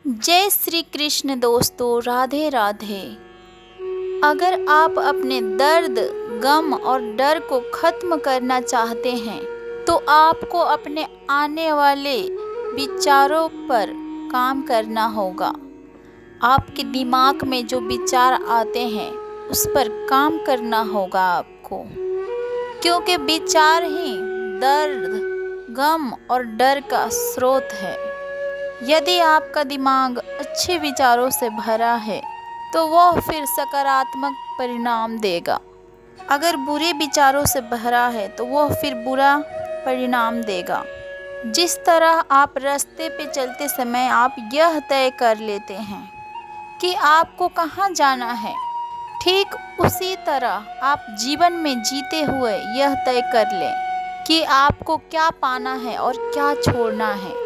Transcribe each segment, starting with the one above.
जय श्री कृष्ण दोस्तों, राधे राधे। अगर आप अपने दर्द, गम और डर को ख़त्म करना चाहते हैं तो आपको अपने आने वाले विचारों पर काम करना होगा। आपके दिमाग में जो विचार आते हैं उस पर काम करना होगा आपको, क्योंकि विचार ही दर्द, गम और डर का स्रोत है। यदि आपका दिमाग अच्छे विचारों से भरा है तो वह फिर सकारात्मक परिणाम देगा। अगर बुरे विचारों से भरा है तो वह फिर बुरा परिणाम देगा। जिस तरह आप रास्ते पे चलते समय आप यह तय कर लेते हैं कि आपको कहाँ जाना है, ठीक उसी तरह आप जीवन में जीते हुए यह तय कर लें कि आपको क्या पाना है और क्या छोड़ना है।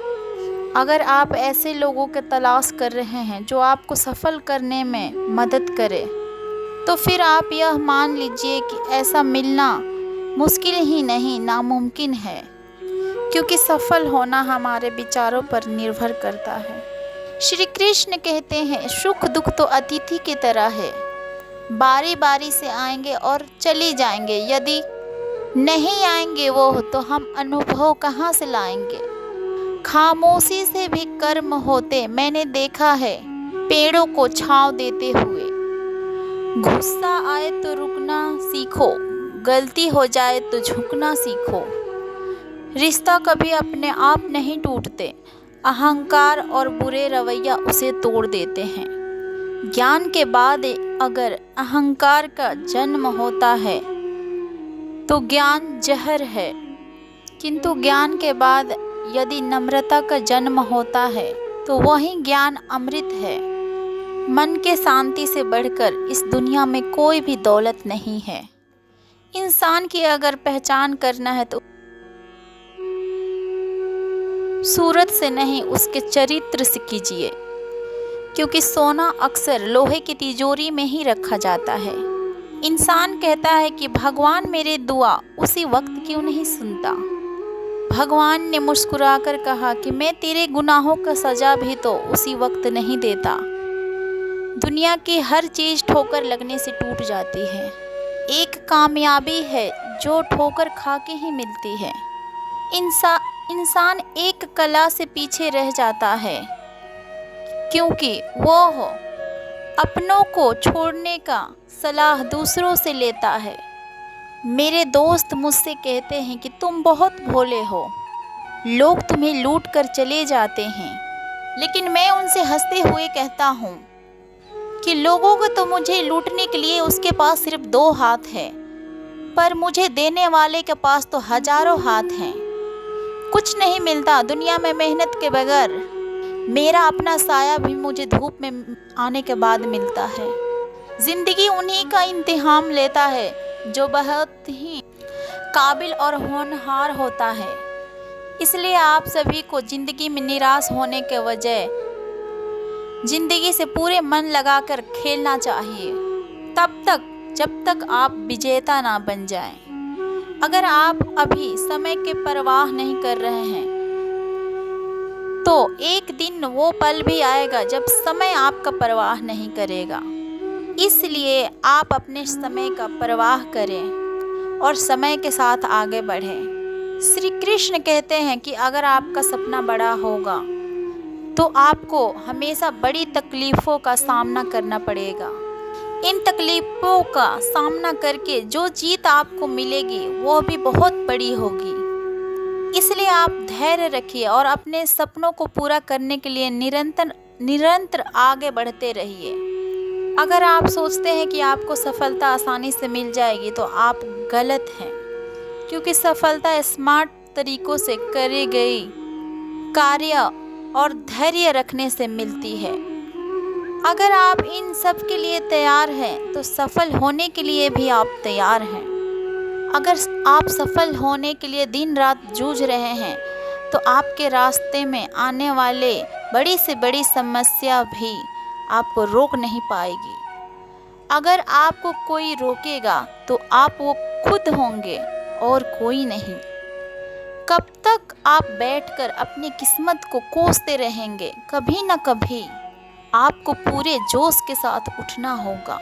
अगर आप ऐसे लोगों की तलाश कर रहे हैं जो आपको सफल करने में मदद करे, तो फिर आप यह मान लीजिए कि ऐसा मिलना मुश्किल ही नहीं, नामुमकिन है, क्योंकि सफल होना हमारे विचारों पर निर्भर करता है। श्री कृष्ण कहते हैं, सुख दुख तो अतिथि की तरह है, बारी बारी से आएंगे और चले जाएंगे। यदि नहीं आएंगे वो तो हम अनुभव कहाँ से लाएंगे। खामोशी से भी कर्म होते मैंने देखा है, पेड़ों को छांव देते हुए। गुस्सा आए तो रुकना सीखो, गलती हो जाए तो झुकना सीखो। रिश्ता कभी अपने आप नहीं टूटते, अहंकार और बुरे रवैया उसे तोड़ देते हैं। ज्ञान के बाद अगर अहंकार का जन्म होता है तो ज्ञान जहर है, किंतु ज्ञान के बाद यदि नम्रता का जन्म होता है तो वही ज्ञान अमृत है। मन के शांति से बढ़कर इस दुनिया में कोई भी दौलत नहीं है। इंसान की अगर पहचान करना है तो सूरत से नहीं, उसके चरित्र से कीजिए, क्योंकि सोना अक्सर लोहे की तिजोरी में ही रखा जाता है। इंसान कहता है कि भगवान मेरे दुआ उसी वक्त क्यों नहीं सुनता। भगवान ने मुस्कुराकर कहा कि मैं तेरे गुनाहों का सजा भी तो उसी वक्त नहीं देता। दुनिया की हर चीज़ ठोकर लगने से टूट जाती है। एक कामयाबी है जो ठोकर खा के ही मिलती है। इंसान एक कला से पीछे रह जाता है, क्योंकि वह अपनों को छोड़ने का सलाह दूसरों से लेता है। मेरे दोस्त मुझसे कहते हैं कि तुम बहुत भोले हो, लोग तुम्हें लूट कर चले जाते हैं, लेकिन मैं उनसे हंसते हुए कहता हूँ कि लोगों को तो मुझे लूटने के लिए उसके पास सिर्फ 2 हाथ है, पर मुझे देने वाले के पास तो हजारों हाथ हैं। कुछ नहीं मिलता दुनिया में मेहनत के बगैर। मेरा अपना साया भी मुझे धूप में आने के बाद मिलता है। जिंदगी उन्हीं का इम्तिहान लेता है जो बहुत ही काबिल और होनहार होता है। इसलिए आप सभी को जिंदगी में निराश होने के बजाय जिंदगी से पूरे मन लगाकर खेलना चाहिए, तब तक जब तक आप विजेता ना बन जाएं। अगर आप अभी समय के परवाह नहीं कर रहे हैं तो एक दिन वो पल भी आएगा जब समय आपका परवाह नहीं करेगा। इसलिए आप अपने समय का परवाह करें और समय के साथ आगे बढ़ें। श्री कृष्ण कहते हैं कि अगर आपका सपना बड़ा होगा तो आपको हमेशा बड़ी तकलीफ़ों का सामना करना पड़ेगा। इन तकलीफ़ों का सामना करके जो जीत आपको मिलेगी वो भी बहुत बड़ी होगी। इसलिए आप धैर्य रखिए और अपने सपनों को पूरा करने के लिए निरंतर आगे बढ़ते रहिए। अगर आप सोचते हैं कि आपको सफलता आसानी से मिल जाएगी तो आप गलत हैं, क्योंकि सफलता स्मार्ट तरीक़ों से करे गई कार्य और धैर्य रखने से मिलती है। अगर आप इन सब के लिए तैयार हैं तो सफल होने के लिए भी आप तैयार हैं। अगर आप सफल होने के लिए दिन रात जूझ रहे हैं तो आपके रास्ते में आने वाले बड़ी से बड़ी समस्या भी आपको रोक नहीं पाएगी। अगर आपको कोई रोकेगा तो आप वो खुद होंगे और कोई नहीं। कब तक आप बैठकर अपनी किस्मत को कोसते रहेंगे? कभी न कभी आपको पूरे जोश के साथ उठना होगा,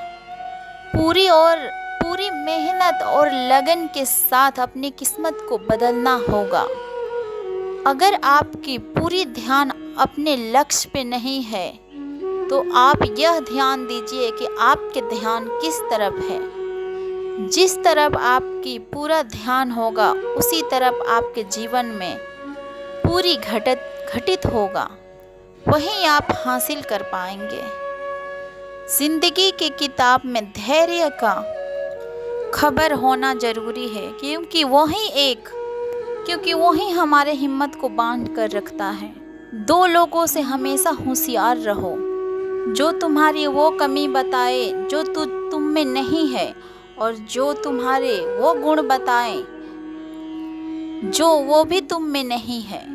पूरी मेहनत और लगन के साथ अपनी किस्मत को बदलना होगा। अगर आपकी पूरी ध्यान अपने लक्ष्य पे नहीं है तो आप यह ध्यान दीजिए कि आपके ध्यान किस तरफ है। जिस तरफ आपकी पूरा ध्यान होगा उसी तरफ आपके जीवन में पूरी घटित होगा, वहीं आप हासिल कर पाएंगे। जिंदगी की किताब में धैर्य का खबर होना जरूरी है, क्योंकि वही हमारे हिम्मत को बांध कर रखता है। दो लोगों से हमेशा होशियार रहो, जो तुम्हारी वो कमी बताए जो तुम में नहीं है, और जो तुम्हारे वो गुण बताए जो वो भी तुम में नहीं है।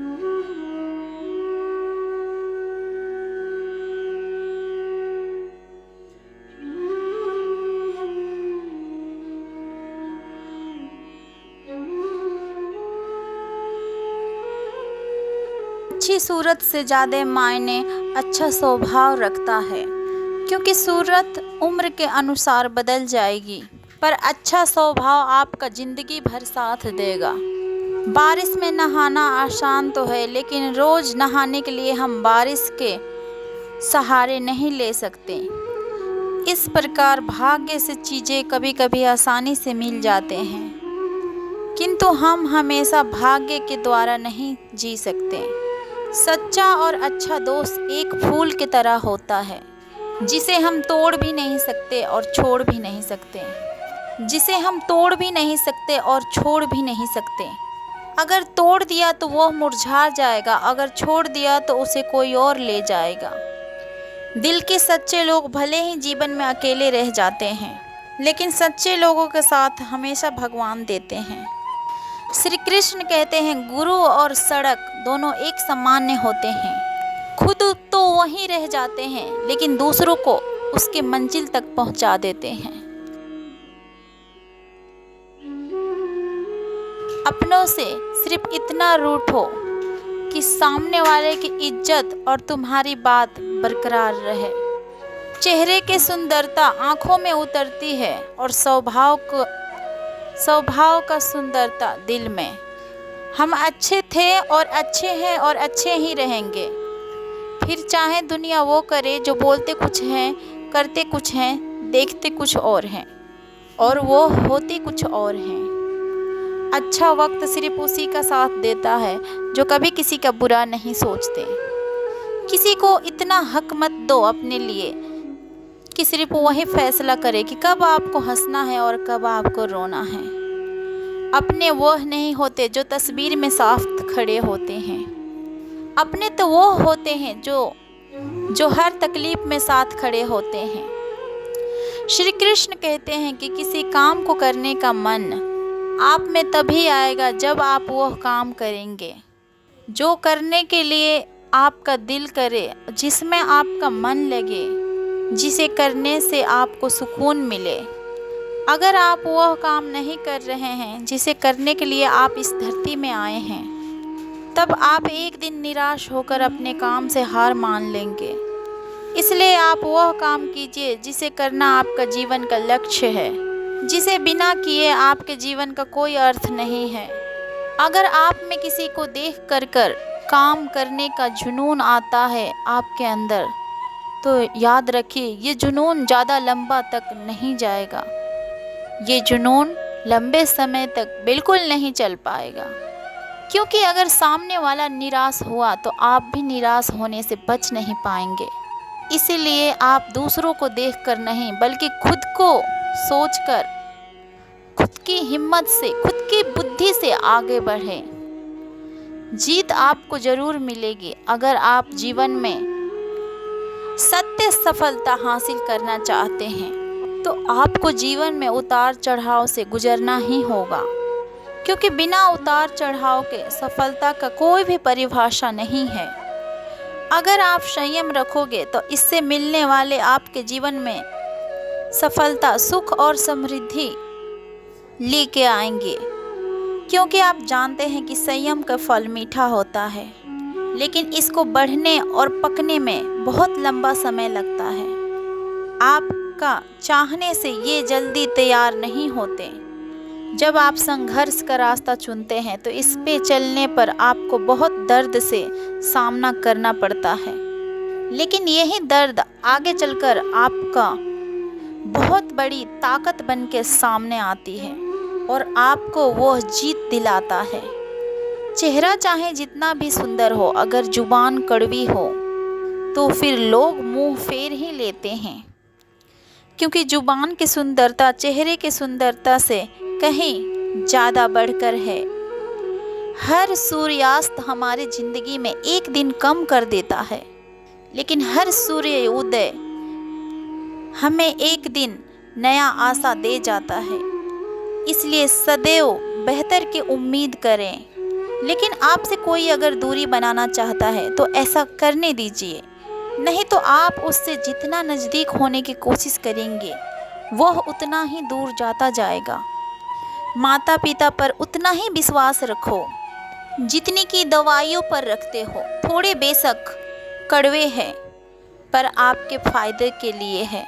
अच्छी सूरत से ज़्यादा मायने अच्छा स्वभाव रखता है, क्योंकि सूरत उम्र के अनुसार बदल जाएगी, पर अच्छा स्वभाव आपका ज़िंदगी भर साथ देगा। बारिश में नहाना आसान तो है, लेकिन रोज़ नहाने के लिए हम बारिश के सहारे नहीं ले सकते। इस प्रकार भाग्य से चीज़ें कभी कभी आसानी से मिल जाते हैं, किंतु हम हमेशा भाग्य के द्वारा नहीं जी सकते। सच्चा और अच्छा दोस्त एक फूल की तरह होता है, जिसे हम तोड़ भी नहीं सकते और छोड़ भी नहीं सकते। अगर तोड़ दिया तो वह मुरझा जाएगा, अगर छोड़ दिया तो उसे कोई और ले जाएगा। दिल के सच्चे लोग भले ही जीवन में अकेले रह जाते हैं, लेकिन सच्चे लोगों के साथ हमेशा भगवान देते हैं। श्री कृष्ण कहते हैं, गुरु और सड़क दोनों एक समान होते हैं। खुद तो वहीं रह जाते हैं, लेकिन दूसरों को उसके मंजिल तक पहुंचा देते हैं। अपनों से सिर्फ इतना रूठो कि सामने वाले की इज्जत और तुम्हारी बात बरकरार रहे। चेहरे की सुंदरता आंखों में उतरती है, और स्वभाव का सुंदरता दिल में। हम अच्छे थे और अच्छे हैं और अच्छे ही रहेंगे, फिर चाहे दुनिया वो करे जो बोलते कुछ हैं, करते कुछ हैं, देखते कुछ और हैं, और वो होते कुछ और हैं। अच्छा वक्त सिर्फ उसी का साथ देता है जो कभी किसी का बुरा नहीं सोचते। किसी को इतना हक मत दो अपने लिए कि सिर्फ वही फैसला करे कि कब आपको हंसना है और कब आपको रोना है। अपने वह नहीं होते जो तस्वीर में साफ खड़े होते हैं। अपने तो वो होते हैं जो हर तकलीफ में साथ खड़े होते हैं। श्री कृष्ण कहते हैं कि किसी काम को करने का मन आप में तभी आएगा जब आप वह काम करेंगे जो करने के लिए आपका दिल करे, जिसमें आपका मन लगे, जिसे करने से आपको सुकून मिले। अगर आप वह काम नहीं कर रहे हैं जिसे करने के लिए आप इस धरती में आए हैं, तब आप एक दिन निराश होकर अपने काम से हार मान लेंगे। इसलिए आप वह काम कीजिए जिसे करना आपका जीवन का लक्ष्य है, जिसे बिना किए आपके जीवन का कोई अर्थ नहीं है। अगर आप में किसी को देख कर काम करने का जुनून आता है आपके अंदर, तो याद रखिए ये जुनून ज़्यादा लंबा तक नहीं जाएगा। ये जुनून लंबे समय तक बिल्कुल नहीं चल पाएगा, क्योंकि अगर सामने वाला निराश हुआ तो आप भी निराश होने से बच नहीं पाएंगे। इसीलिए आप दूसरों को देखकर नहीं, बल्कि खुद को सोचकर, खुद की हिम्मत से, खुद की बुद्धि से आगे बढ़ें। जीत आपको जरूर मिलेगी। अगर आप जीवन में सत्य सफलता हासिल करना चाहते हैं तो आपको जीवन में उतार चढ़ाव से गुजरना ही होगा, क्योंकि बिना उतार चढ़ाव के सफलता का कोई भी परिभाषा नहीं है। अगर आप संयम रखोगे तो इससे मिलने वाले आपके जीवन में सफलता, सुख और समृद्धि लेके आएंगे। क्योंकि आप जानते हैं कि संयम का फल मीठा होता है, लेकिन इसको बढ़ने और पकने में बहुत लंबा समय लगता है। आपका चाहने से ये जल्दी तैयार नहीं होते। जब आप संघर्ष का रास्ता चुनते हैं तो इस पे चलने पर आपको बहुत दर्द से सामना करना पड़ता है, लेकिन यही दर्द आगे चलकर आपका बहुत बड़ी ताकत बन के सामने आती है और आपको वह जीत दिलाता है। चेहरा चाहे जितना भी सुंदर हो, अगर जुबान कड़वी हो तो फिर लोग मुंह फेर ही लेते हैं, क्योंकि जुबान की सुंदरता चेहरे की सुंदरता से कहीं ज़्यादा बढ़कर है। हर सूर्यास्त हमारी ज़िंदगी में एक दिन कम कर देता है, लेकिन हर सूर्य उदय हमें एक दिन नया आशा दे जाता है। इसलिए सदैव बेहतर की उम्मीद करें। लेकिन आपसे कोई अगर दूरी बनाना चाहता है तो ऐसा करने दीजिए, नहीं तो आप उससे जितना नज़दीक होने की कोशिश करेंगे वह उतना ही दूर जाता जाएगा। माता पिता पर उतना ही विश्वास रखो जितनी की दवाइयों पर रखते हो। थोड़े बेशक कड़वे हैं पर आपके फ़ायदे के लिए है।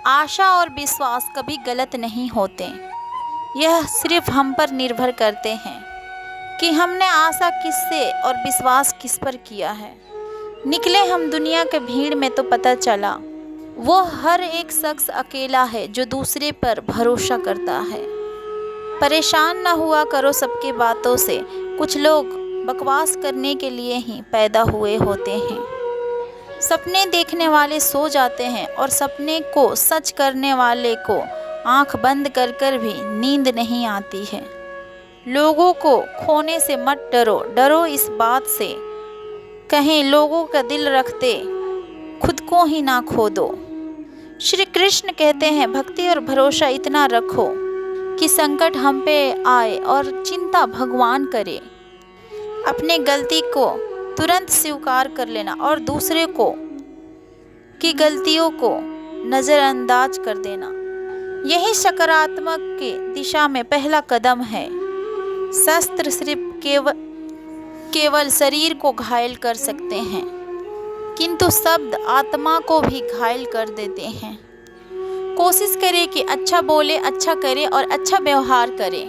आशा और विश्वास कभी गलत नहीं होते, यह सिर्फ हम पर निर्भर करते हैं कि हमने आशा किससे और विश्वास किस पर किया है। निकले हम दुनिया के भीड़ में तो पता चला वो हर एक शख्स अकेला है जो दूसरे पर भरोसा करता है। परेशान ना हुआ करो सबके बातों से, कुछ लोग बकवास करने के लिए ही पैदा हुए होते हैं। सपने देखने वाले सो जाते हैं और सपने को सच करने वाले को आंख बंद कर कर भी नींद नहीं आती है। लोगों को खोने से मत डरो, डरो इस बात से कहीं लोगों का दिल रखते खुद को ही ना खो दो। श्री कृष्ण कहते हैं भक्ति और भरोसा इतना रखो कि संकट हम पे आए और चिंता भगवान करे। अपने गलती को तुरंत स्वीकार कर लेना और दूसरे को की गलतियों को नज़रअंदाज कर देना, यही सकारात्मक की दिशा में पहला कदम है। शस्त्र सिर्फ केवल शरीर को घायल कर सकते हैं, किंतु शब्द आत्मा को भी घायल कर देते हैं। कोशिश करें कि अच्छा बोले, अच्छा करें और अच्छा व्यवहार करें।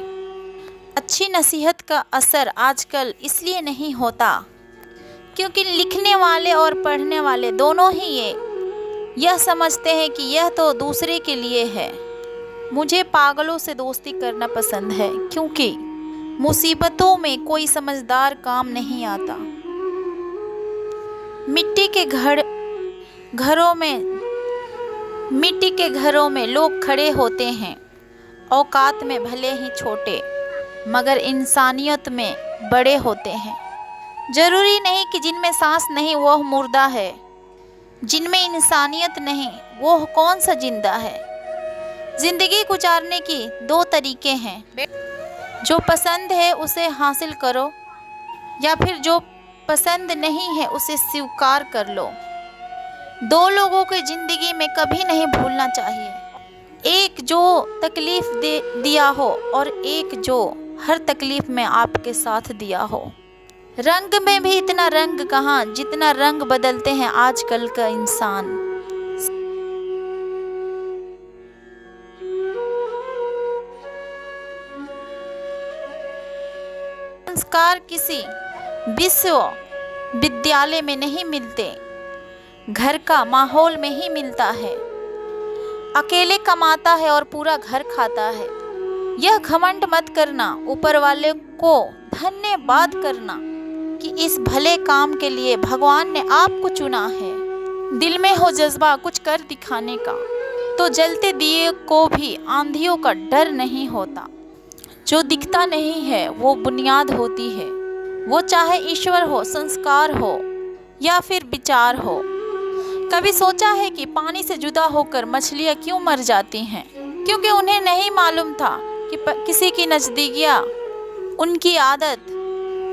अच्छी नसीहत का असर आजकल इसलिए नहीं होता क्योंकि लिखने वाले और पढ़ने वाले दोनों ही यह समझते हैं कि यह तो दूसरे के लिए है। मुझे पागलों से दोस्ती करना पसंद है क्योंकि मुसीबतों में कोई समझदार काम नहीं आता। मिट्टी के घरों में लोग खड़े होते हैं, औकात में भले ही छोटे मगर इंसानियत में बड़े होते हैं। जरूरी नहीं कि जिनमें सांस नहीं वह मुर्दा है, जिनमें इंसानियत नहीं वह कौन सा जिंदा है। जिंदगी गुजारने की दो तरीके हैं, जो पसंद है उसे हासिल करो या फिर जो पसंद नहीं है उसे स्वीकार कर लो। दो लोगों की ज़िंदगी में कभी नहीं भूलना चाहिए, एक जो तकलीफ़ दिया हो और एक जो हर तकलीफ़ में आपके साथ दिया हो। रंग में भी इतना रंग कहाँ जितना रंग बदलते हैं आजकल का इंसान। संस्कार किसी विश्वविद्यालय में नहीं मिलते, घर का माहौल में ही मिलता है। अकेले कमाता है और पूरा घर खाता है। यह घमंड मत करना, ऊपर वाले को धन्यवाद करना कि इस भले काम के लिए भगवान ने आपको चुना है। दिल में हो जज्बा कुछ कर दिखाने का तो जलते दिए को भी आंधियों का डर नहीं होता। जो दिखता नहीं है वो बुनियाद होती है, वो चाहे ईश्वर हो, संस्कार हो या फिर विचार हो। कभी सोचा है कि पानी से जुदा होकर मछलियाँ क्यों मर जाती हैं? क्योंकि उन्हें नहीं मालूम था कि किसी की नज़दीकियाँ उनकी आदत,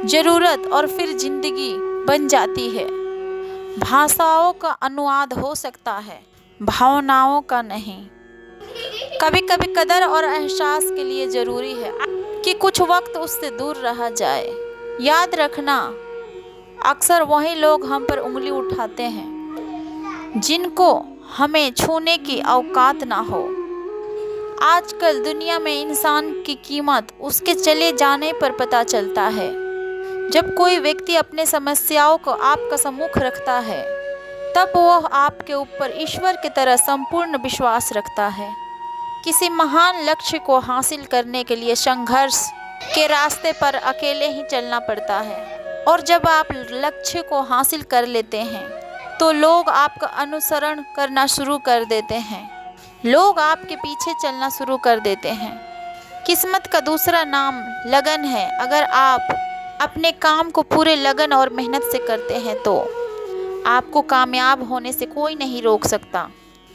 ज़रूरत और फिर ज़िंदगी बन जाती है। भाषाओं का अनुवाद हो सकता है, भावनाओं का नहीं। कभी कभी कदर और एहसास के लिए ज़रूरी है कि कुछ वक्त उससे दूर रहा जाए। याद रखना, अक्सर वही लोग हम पर उंगली उठाते हैं जिनको हमें छूने की औकात ना हो। आजकल दुनिया में इंसान की कीमत उसके चले जाने पर पता चलता है। जब कोई व्यक्ति अपने समस्याओं को आपका सम्मुख रखता है, तब वह आपके ऊपर ईश्वर की तरह संपूर्ण विश्वास रखता है। किसी महान लक्ष्य को हासिल करने के लिए संघर्ष के रास्ते पर अकेले ही चलना पड़ता है, और जब आप लक्ष्य को हासिल कर लेते हैं तो लोग आपका अनुसरण करना शुरू कर देते हैं। लोग आपके पीछे चलना शुरू कर देते हैं। किस्मत का दूसरा नाम लगन है। अगर आप अपने काम को पूरे लगन और मेहनत से करते हैं तो आपको कामयाब होने से कोई नहीं रोक सकता।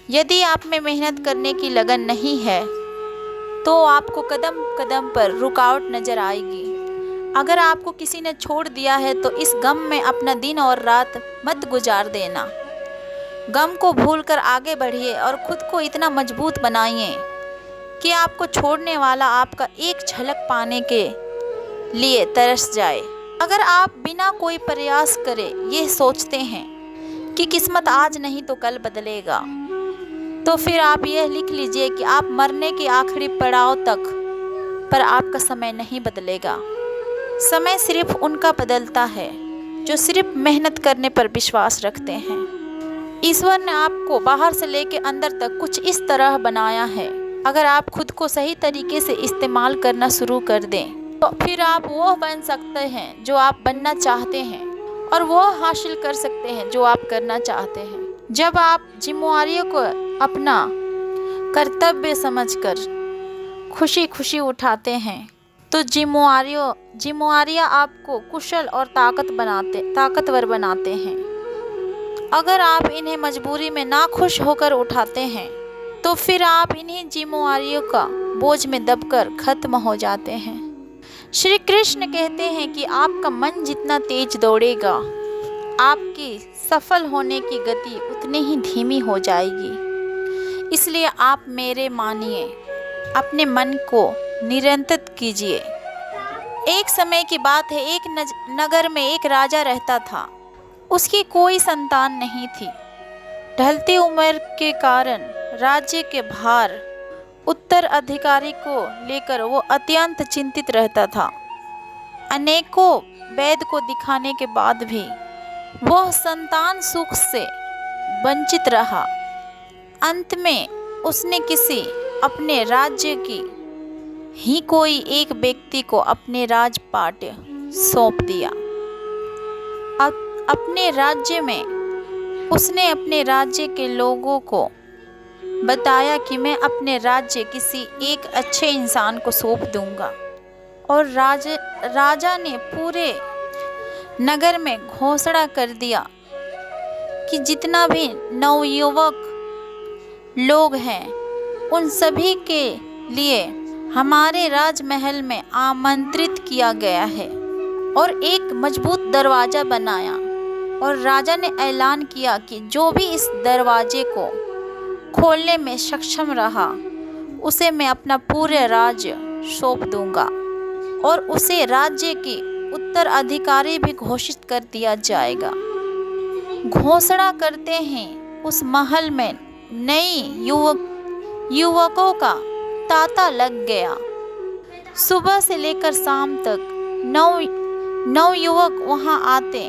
यदि आप में मेहनत करने की लगन नहीं है तो आपको कदम कदम पर रुकावट नज़र आएगी। अगर आपको किसी ने छोड़ दिया है तो इस गम में अपना दिन और रात मत गुजार देना। गम को भूलकर आगे बढ़िए और खुद को इतना मजबूत बनाइए कि आपको छोड़ने वाला आपका एक झलक पाने के लिए तरस जाए। अगर आप बिना कोई प्रयास करे ये सोचते हैं कि किस्मत आज नहीं तो कल बदलेगा, तो फिर आप यह लिख लीजिए कि आप मरने के आखिरी पड़ाव तक पर आपका समय नहीं बदलेगा। समय सिर्फ उनका बदलता है जो सिर्फ मेहनत करने पर विश्वास रखते हैं। ईश्वर ने आपको बाहर से लेकर अंदर तक कुछ इस तरह बनाया है। अगर आप खुद को सही तरीके से इस्तेमाल करना शुरू कर दें तो फिर आप वो बन सकते हैं जो आप बनना चाहते हैं, और वो हासिल कर सकते हैं जो आप करना चाहते हैं। जब आप जिम्मेवारियों को अपना कर्तव्य समझकर खुशी खुशी उठाते हैं तो जिम्मेवारियाँ आपको कुशल और ताकतवर बनाते हैं। अगर आप इन्हें मजबूरी में नाखुश होकर उठाते हैं तो फिर आप इन्हीं जिम्मेवारियों का बोझ में दबकर खत्म हो जाते हैं। श्री कृष्ण कहते हैं कि आपका मन जितना तेज दौड़ेगा, आपकी सफल होने की गति उतनी ही धीमी हो जाएगी। इसलिए आप मेरे मानिए, अपने मन को नियंत्रित कीजिए। एक समय की बात है, एक नगर में एक राजा रहता था। उसकी कोई संतान नहीं थी। ढलती उम्र के कारण राज्य के भार उत्तराधिकारी को लेकर वो अत्यंत चिंतित रहता था। अनेकों वैद्य को दिखाने के बाद भी वह संतान सुख से वंचित रहा। अंत में उसने किसी अपने राज्य की ही कोई एक व्यक्ति को अपने राजपाट सौंप दिया। अपने राज्य में उसने अपने राज्य के लोगों को बताया कि मैं अपने राज्य किसी एक अच्छे इंसान को सौंप दूंगा, और राजा ने पूरे नगर में घोषणा कर दिया कि जितना भी नवयुवक लोग हैं उन सभी के लिए हमारे राजमहल में आमंत्रित किया गया है। और एक मजबूत दरवाज़ा बनाया और राजा ने ऐलान किया कि जो भी इस दरवाजे को खोलने में सक्षम रहा उसे मैं अपना पूरे राज्य सौंप दूंगा, और उसे राज्य की उत्तराधिकारी भी घोषित कर दिया जाएगा। घोषणा करते हैं उस महल में नई युवकों का तांता लग गया। सुबह से लेकर शाम तक नौ युवक वहां आते,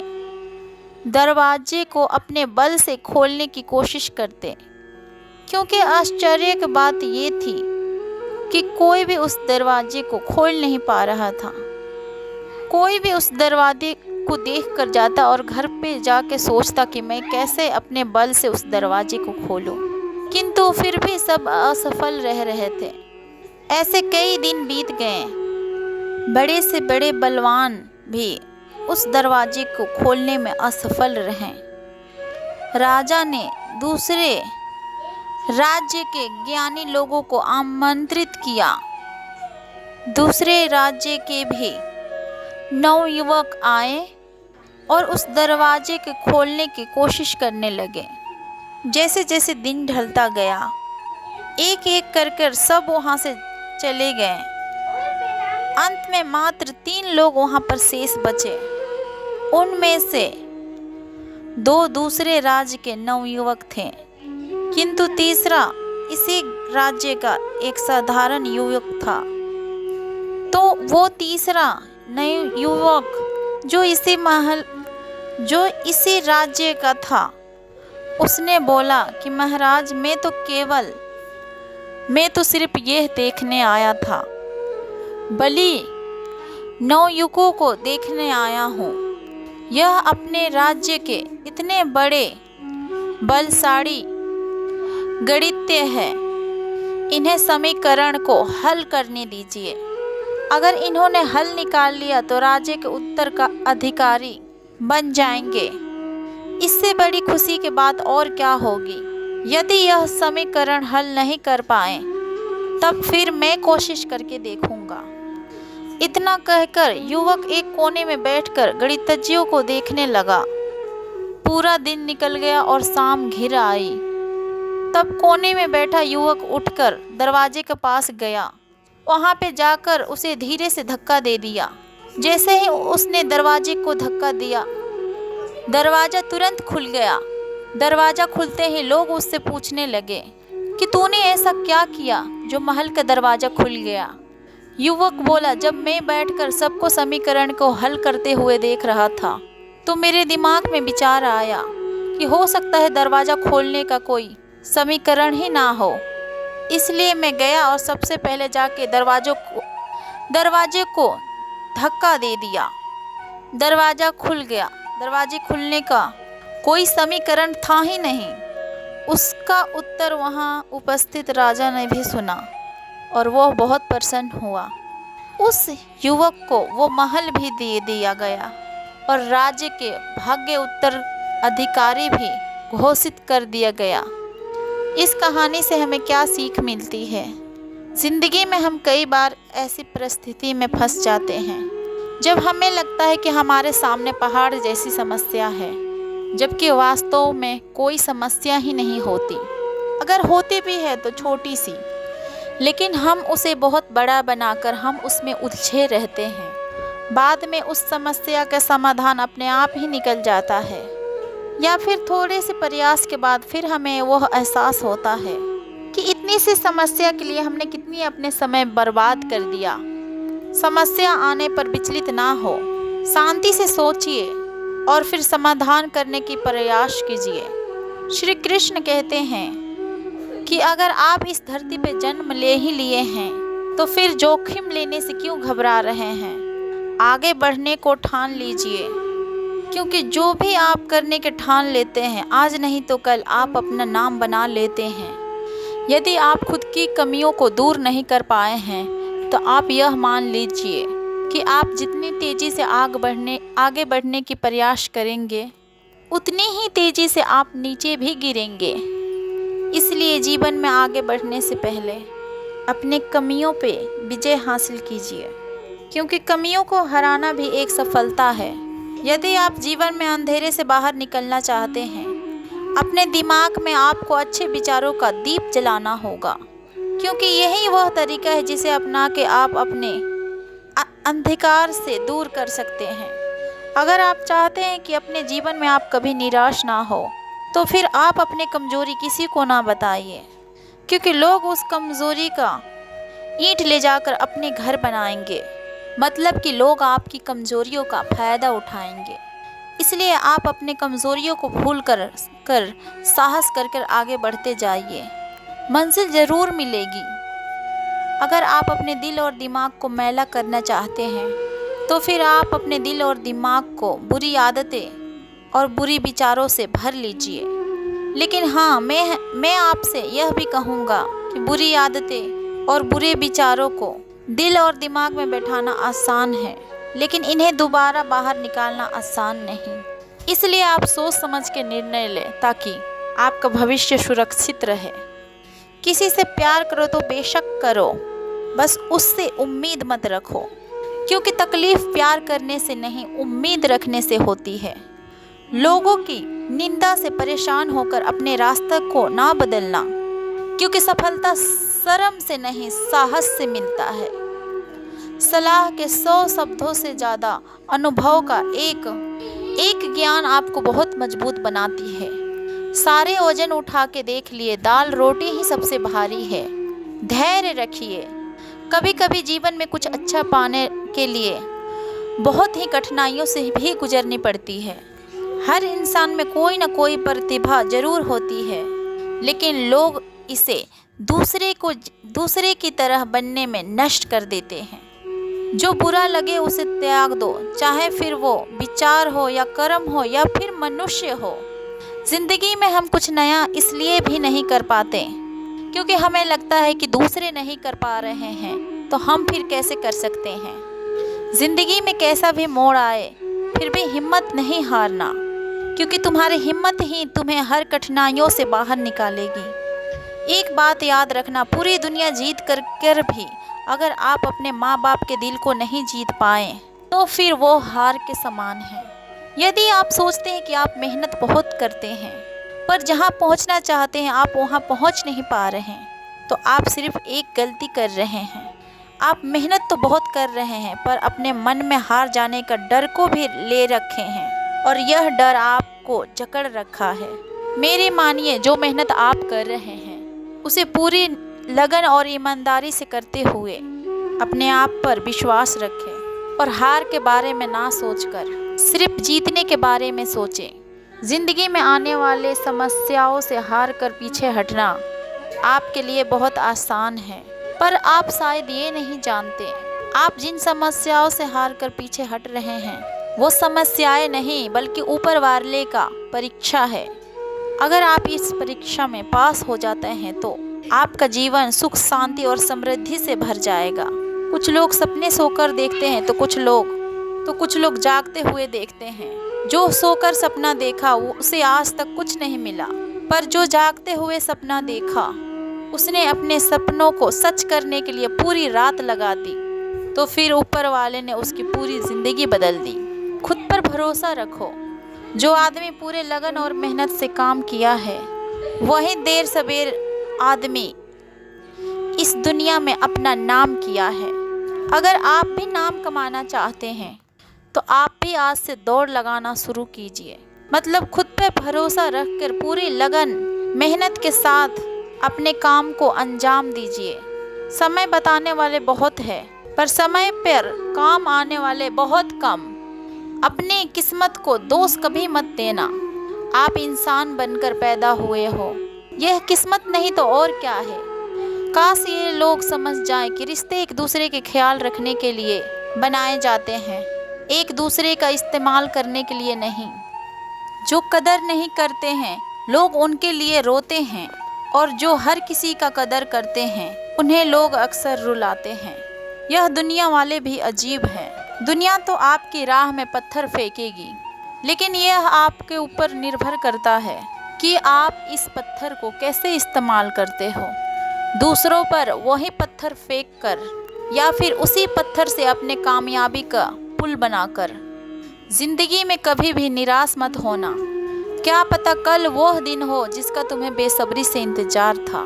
दरवाजे को अपने बल से खोलने की कोशिश करते, क्योंकि आश्चर्य की बात ये थी कि कोई भी उस दरवाजे को खोल नहीं पा रहा था। कोई भी उस दरवाजे को देख कर जाता और घर पे जाके सोचता कि मैं कैसे अपने बल से उस दरवाजे को खोलूं, किंतु फिर भी सब असफल रह रहे थे। ऐसे कई दिन बीत गए। बड़े से बड़े बलवान भी उस दरवाजे को खोलने में असफल रहे। राजा ने दूसरे राज्य के ज्ञानी लोगों को आमंत्रित किया। दूसरे राज्य के भी नवयुवक आए और उस दरवाजे के खोलने की कोशिश करने लगे। जैसे जैसे दिन ढलता गया, एक एक कर सब वहाँ से चले गए। अंत में मात्र 3 लोग वहां पर शेष बचे। उनमें से 2 दूसरे राज्य के नवयुवक थे, किंतु तीसरा इसी राज्य का एक साधारण युवक था। तो वो तीसरा नवयुवक जो इसी राज्य का था, उसने बोला कि महाराज, मैं तो सिर्फ यह देखने आया था, बलि नवयुवकों को देखने आया हूँ। यह अपने राज्य के इतने बड़े बलशाली गणित्य है, इन्हें समीकरण को हल करने दीजिए। अगर इन्होंने हल निकाल लिया तो राज्य के उत्तर का अधिकारी बन जाएंगे। इससे बड़ी खुशी की बात और क्या होगी। यदि यह समीकरण हल नहीं कर पाए तब फिर मैं कोशिश करके देखूंगा। इतना कहकर युवक एक कोने में बैठकर गणितज्ञों को देखने लगा। पूरा दिन निकल गया और शाम घिर आई। तब कोने में बैठा युवक उठकर दरवाजे के पास गया। वहां पे जाकर उसे धीरे से धक्का दे दिया। जैसे ही उसने दरवाजे को धक्का दिया, दरवाजा तुरंत खुल गया। दरवाजा खुलते ही लोग उससे पूछने लगे कि तूने ऐसा क्या किया जो महल का दरवाजा खुल गया। युवक बोला, जब मैं बैठकर सबको समीकरण को हल करते हुए देख रहा था तो मेरे दिमाग में विचार आया कि हो सकता है दरवाजा खोलने का कोई समीकरण ही ना हो। इसलिए मैं गया और सबसे पहले जाके दरवाजे को धक्का दे दिया। दरवाजा खुल गया। दरवाजे खुलने का कोई समीकरण था ही नहीं। उसका उत्तर वहाँ उपस्थित राजा ने भी सुना और वह बहुत प्रसन्न हुआ। उस युवक को वो महल भी दे दिया गया और राज्य के भाग्य उत्तर अधिकारी भी घोषित कर दिया गया। इस कहानी से हमें क्या सीख मिलती है? जिंदगी में हम कई बार ऐसी परिस्थिति में फंस जाते हैं जब हमें लगता है कि हमारे सामने पहाड़ जैसी समस्या है, जबकि वास्तव में कोई समस्या ही नहीं होती। अगर होती भी है तो छोटी सी, लेकिन हम उसे बहुत बड़ा बनाकर हम उसमें उलझे रहते हैं। बाद में उस समस्या का समाधान अपने आप ही निकल जाता है, या फिर थोड़े से प्रयास के बाद फिर हमें वह एहसास होता है कि इतनी सी समस्या के लिए हमने कितनी अपने समय बर्बाद कर दिया। समस्या आने पर विचलित ना हो, शांति से सोचिए और फिर समाधान करने की प्रयास कीजिए। श्री कृष्ण कहते हैं कि अगर आप इस धरती पे जन्म ले ही लिए हैं तो फिर जोखिम लेने से क्यों घबरा रहे हैं। आगे बढ़ने को ठान लीजिए, क्योंकि जो भी आप करने के ठान लेते हैं, आज नहीं तो कल आप अपना नाम बना लेते हैं। यदि आप खुद की कमियों को दूर नहीं कर पाए हैं तो आप यह मान लीजिए कि आप जितनी तेज़ी से आगे बढ़ने की प्रयास करेंगे, उतनी ही तेज़ी से आप नीचे भी गिरेंगे। इसलिए जीवन में आगे बढ़ने से पहले अपने कमियों पे विजय हासिल कीजिए, क्योंकि कमियों को हराना भी एक सफलता है। यदि आप जीवन में अंधेरे से बाहर निकलना चाहते हैं, अपने दिमाग में आपको अच्छे विचारों का दीप जलाना होगा, क्योंकि यही वह तरीका है जिसे अपना के आप अपने अंधकार से दूर कर सकते हैं। अगर आप चाहते हैं कि अपने जीवन में आप कभी निराश ना हो, तो फिर आप अपनी कमज़ोरी किसी को ना बताइए, क्योंकि लोग उस कमज़ोरी का ईंट ले जाकर अपने घर बनाएंगे। मतलब कि लोग आपकी कमज़ोरियों का फ़ायदा उठाएंगे। इसलिए आप अपने कमज़ोरियों को भूल कर साहस कर आगे बढ़ते जाइए। मंजिल ज़रूर मिलेगी। अगर आप अपने दिल और दिमाग को मैला करना चाहते हैं तो फिर आप अपने दिल और दिमाग को बुरी आदतें और बुरी विचारों से भर लीजिए। लेकिन हाँ, मैं आपसे यह भी कहूँगा कि बुरी आदतें और बुरे विचारों को दिल और दिमाग में बैठाना आसान है, लेकिन इन्हें दोबारा बाहर निकालना आसान नहीं। इसलिए आप सोच समझ के निर्णय लें ताकि आपका भविष्य सुरक्षित रहे। किसी से प्यार करो तो बेशक करो, बस उससे उम्मीद मत रखो, क्योंकि तकलीफ प्यार करने से नहीं, उम्मीद रखने से होती है। लोगों की निंदा से परेशान होकर अपने रास्ते को ना बदलना, क्योंकि सफलता शर्म से नहीं, साहस से मिलता है। सलाह के 100 शब्दों से ज़्यादा अनुभव का एक ज्ञान आपको बहुत मजबूत बनाती है। सारे वजन उठा के देख लिए, दाल रोटी ही सबसे भारी है। धैर्य रखिए। कभी कभी जीवन में कुछ अच्छा पाने के लिए बहुत ही कठिनाइयों से भी गुजरनी पड़ती है। हर इंसान में कोई ना कोई प्रतिभा जरूर होती है, लेकिन लोग इसे दूसरे की तरह बनने में नष्ट कर देते हैं। जो बुरा लगे उसे त्याग दो, चाहे फिर वो विचार हो या कर्म हो या फिर मनुष्य हो। जिंदगी में हम कुछ नया इसलिए भी नहीं कर पाते क्योंकि हमें लगता है कि दूसरे नहीं कर पा रहे हैं तो हम फिर कैसे कर सकते हैं। जिंदगी में कैसा भी मोड़ आए फिर भी हिम्मत नहीं हारना, क्योंकि तुम्हारी हिम्मत ही तुम्हें हर कठिनाइयों से बाहर निकालेगी। एक बात याद रखना, पूरी दुनिया जीत कर भी अगर आप अपने माँ बाप के दिल को नहीं जीत पाए तो फिर वो हार के समान है। यदि आप सोचते हैं कि आप मेहनत बहुत करते हैं पर जहाँ पहुँचना चाहते हैं आप वहाँ पहुँच नहीं पा रहे हैं, तो आप सिर्फ एक गलती कर रहे हैं। आप मेहनत तो बहुत कर रहे हैं पर अपने मन में हार जाने का डर को भी ले रखे हैं और यह डर आपको जकड़ रखा है। मेरी मानिए, जो मेहनत आप कर रहे हैं उसे पूरी लगन और ईमानदारी से करते हुए अपने आप पर विश्वास रखें और हार के बारे में ना सोचकर सिर्फ जीतने के बारे में सोचें। जिंदगी में आने वाले समस्याओं से हार कर पीछे हटना आपके लिए बहुत आसान है, पर आप शायद ये नहीं जानते आप जिन समस्याओं से हार कर पीछे हट रहे हैं वो समस्याएं नहीं बल्कि ऊपर वाले का परीक्षा है। अगर आप इस परीक्षा में पास हो जाते हैं तो आपका जीवन सुख शांति और समृद्धि से भर जाएगा। कुछ लोग सपने सोकर देखते हैं तो कुछ लोग जागते हुए देखते हैं। जो सोकर सपना देखा उसे आज तक कुछ नहीं मिला, पर जो जागते हुए सपना देखा उसने अपने सपनों को सच करने के लिए पूरी रात लगा दी, तो फिर ऊपर वाले ने उसकी पूरी जिंदगी बदल दी। खुद पर भरोसा रखो। जो आदमी पूरे लगन और मेहनत से काम किया है वही देर सबेर आदमी इस दुनिया में अपना नाम किया है। अगर आप भी नाम कमाना चाहते हैं तो आप भी आज से दौड़ लगाना शुरू कीजिए। मतलब खुद पे भरोसा रखकर पूरी लगन मेहनत के साथ अपने काम को अंजाम दीजिए। समय बताने वाले बहुत है पर समय पर काम आने वाले बहुत कम। अपनी किस्मत को दोष कभी मत देना। आप इंसान बनकर पैदा हुए हो, यह किस्मत नहीं तो और क्या है। काश ये लोग समझ जाएं कि रिश्ते एक दूसरे के ख्याल रखने के लिए बनाए जाते हैं, एक दूसरे का इस्तेमाल करने के लिए नहीं। जो कदर नहीं करते हैं लोग उनके लिए रोते हैं, और जो हर किसी का कदर करते हैं उन्हें लोग अक्सर रुलाते हैं। यह दुनिया वाले भी अजीब हैं। दुनिया तो आपकी राह में पत्थर फेंकेगी, लेकिन यह आपके ऊपर निर्भर करता है कि आप इस पत्थर को कैसे इस्तेमाल करते हो। दूसरों पर वही पत्थर फेंक कर या फिर उसी पत्थर से अपने कामयाबी का पुल बनाकर। जिंदगी में कभी भी निराश मत होना। क्या पता कल वह दिन हो जिसका तुम्हें बेसब्री से इंतजार था।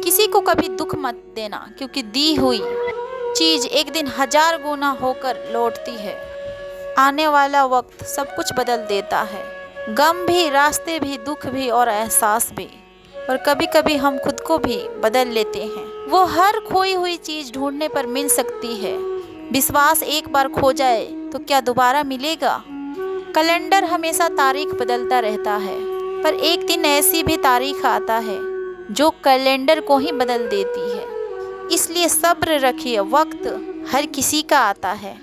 किसी को कभी दुख मत देना, क्योंकि दी हुई चीज एक दिन 1000 गुना होकर लौटती है। आने वाला वक्त सब कुछ बदल देता है, गम भी, रास्ते भी, दुख भी और एहसास भी। और कभी कभी हम खुद को भी बदल लेते हैं। वो हर खोई हुई चीज ढूंढने पर मिल सकती है। विश्वास एक बार खो जाए तो क्या दोबारा मिलेगा। कैलेंडर हमेशा तारीख बदलता रहता है, पर एक दिन ऐसी भी तारीख आता है जो कैलेंडर को ही बदल देती है। इसलिए सब्र रखिए, वक्त हर किसी का आता है,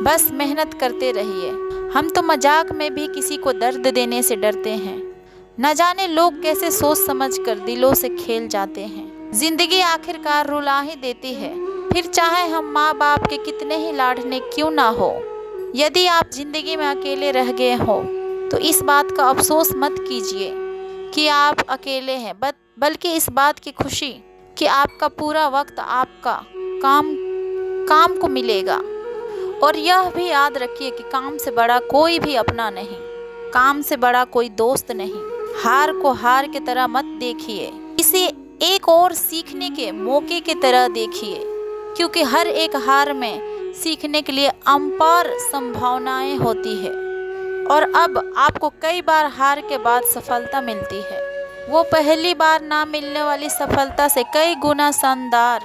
बस मेहनत करते रहिए। हम तो मजाक में भी किसी को दर्द देने से डरते हैं। न जाने लोग कैसे सोच समझ कर दिलों से खेल जाते हैं। जिंदगी आखिरकार रुला ही देती है, फिर चाहे हम माँ बाप के कितने ही लाडले क्यों ना हो। यदि आप जिंदगी में अकेले रह गए हो तो इस बात का अफसोस मत कीजिए कि आप अकेले हैं, बल्कि इस बात की खुशी कि आपका पूरा वक्त आपका काम को मिलेगा। और यह भी याद रखिए कि काम से बड़ा कोई भी अपना नहीं, काम से बड़ा कोई दोस्त नहीं। हार को हार की तरह मत देखिए, इसे एक और सीखने के मौके की तरह देखिए, क्योंकि हर एक हार में सीखने के लिए अपार संभावनाएं होती है और अब आपको कई बार हार के बाद सफलता मिलती है। वो पहली बार ना मिलने वाली सफलता से कई गुना शानदार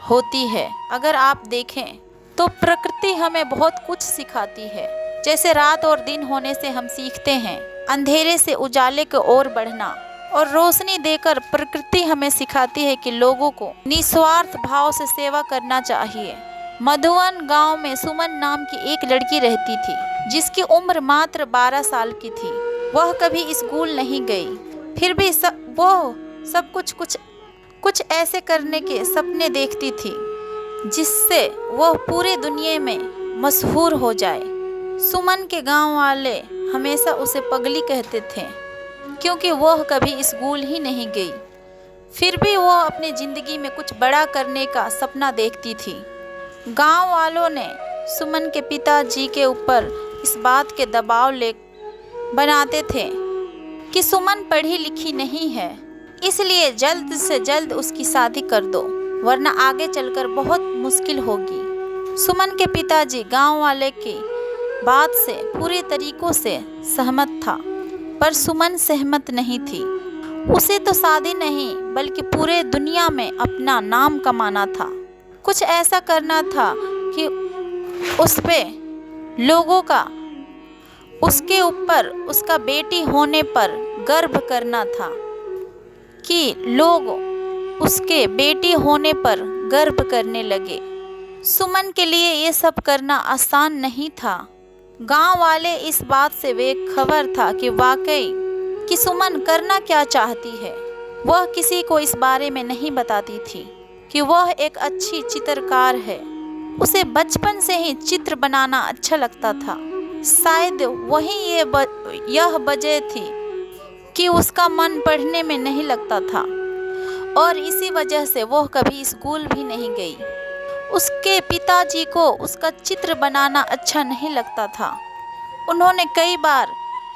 होती है। अगर आप देखें तो प्रकृति हमें बहुत कुछ सिखाती है। जैसे रात और दिन होने से हम सीखते हैं अंधेरे से उजाले की ओर बढ़ना, और रोशनी देकर प्रकृति हमें सिखाती है कि लोगों को निस्वार्थ भाव से सेवा करना चाहिए। मधुवन गांव में सुमन नाम की एक लड़की रहती थी जिसकी उम्र मात्र 12 साल की थी। वह कभी स्कूल नहीं गई, फिर भी वो सब कुछ ऐसे करने के सपने देखती थी जिससे वह पूरे दुनिया में मशहूर हो जाए। सुमन के गांव वाले हमेशा उसे पगली कहते थे क्योंकि वह कभी स्कूल ही नहीं गई। फिर भी वह अपनी ज़िंदगी में कुछ बड़ा करने का सपना देखती थी। गांव वालों ने सुमन के पिताजी के ऊपर इस बात के दबाव बनाते थे कि सुमन पढ़ी लिखी नहीं है, इसलिए जल्द से जल्द उसकी शादी कर दो, वरना आगे चलकर बहुत मुश्किल होगी। सुमन के पिताजी गांव वाले की बात से पूरे तरीकों से सहमत था, पर सुमन सहमत नहीं थी। उसे तो शादी नहीं बल्कि पूरे दुनिया में अपना नाम कमाना था। कुछ ऐसा करना था कि उस पे लोगों का उसके ऊपर उसका बेटी होने पर गर्व करना था, कि लोग उसके बेटी होने पर गर्व करने लगे। सुमन के लिए ये सब करना आसान नहीं था। गांव वाले इस बात से बेखबर था कि वाकई कि सुमन करना क्या चाहती है। वह किसी को इस बारे में नहीं बताती थी कि वह एक अच्छी चित्रकार है। उसे बचपन से ही चित्र बनाना अच्छा लगता था। शायद वही यह वजह थी कि उसका मन पढ़ने में नहीं लगता था और इसी वजह से वह कभी स्कूल भी नहीं गई। उसके पिताजी को उसका चित्र बनाना अच्छा नहीं लगता था। उन्होंने कई बार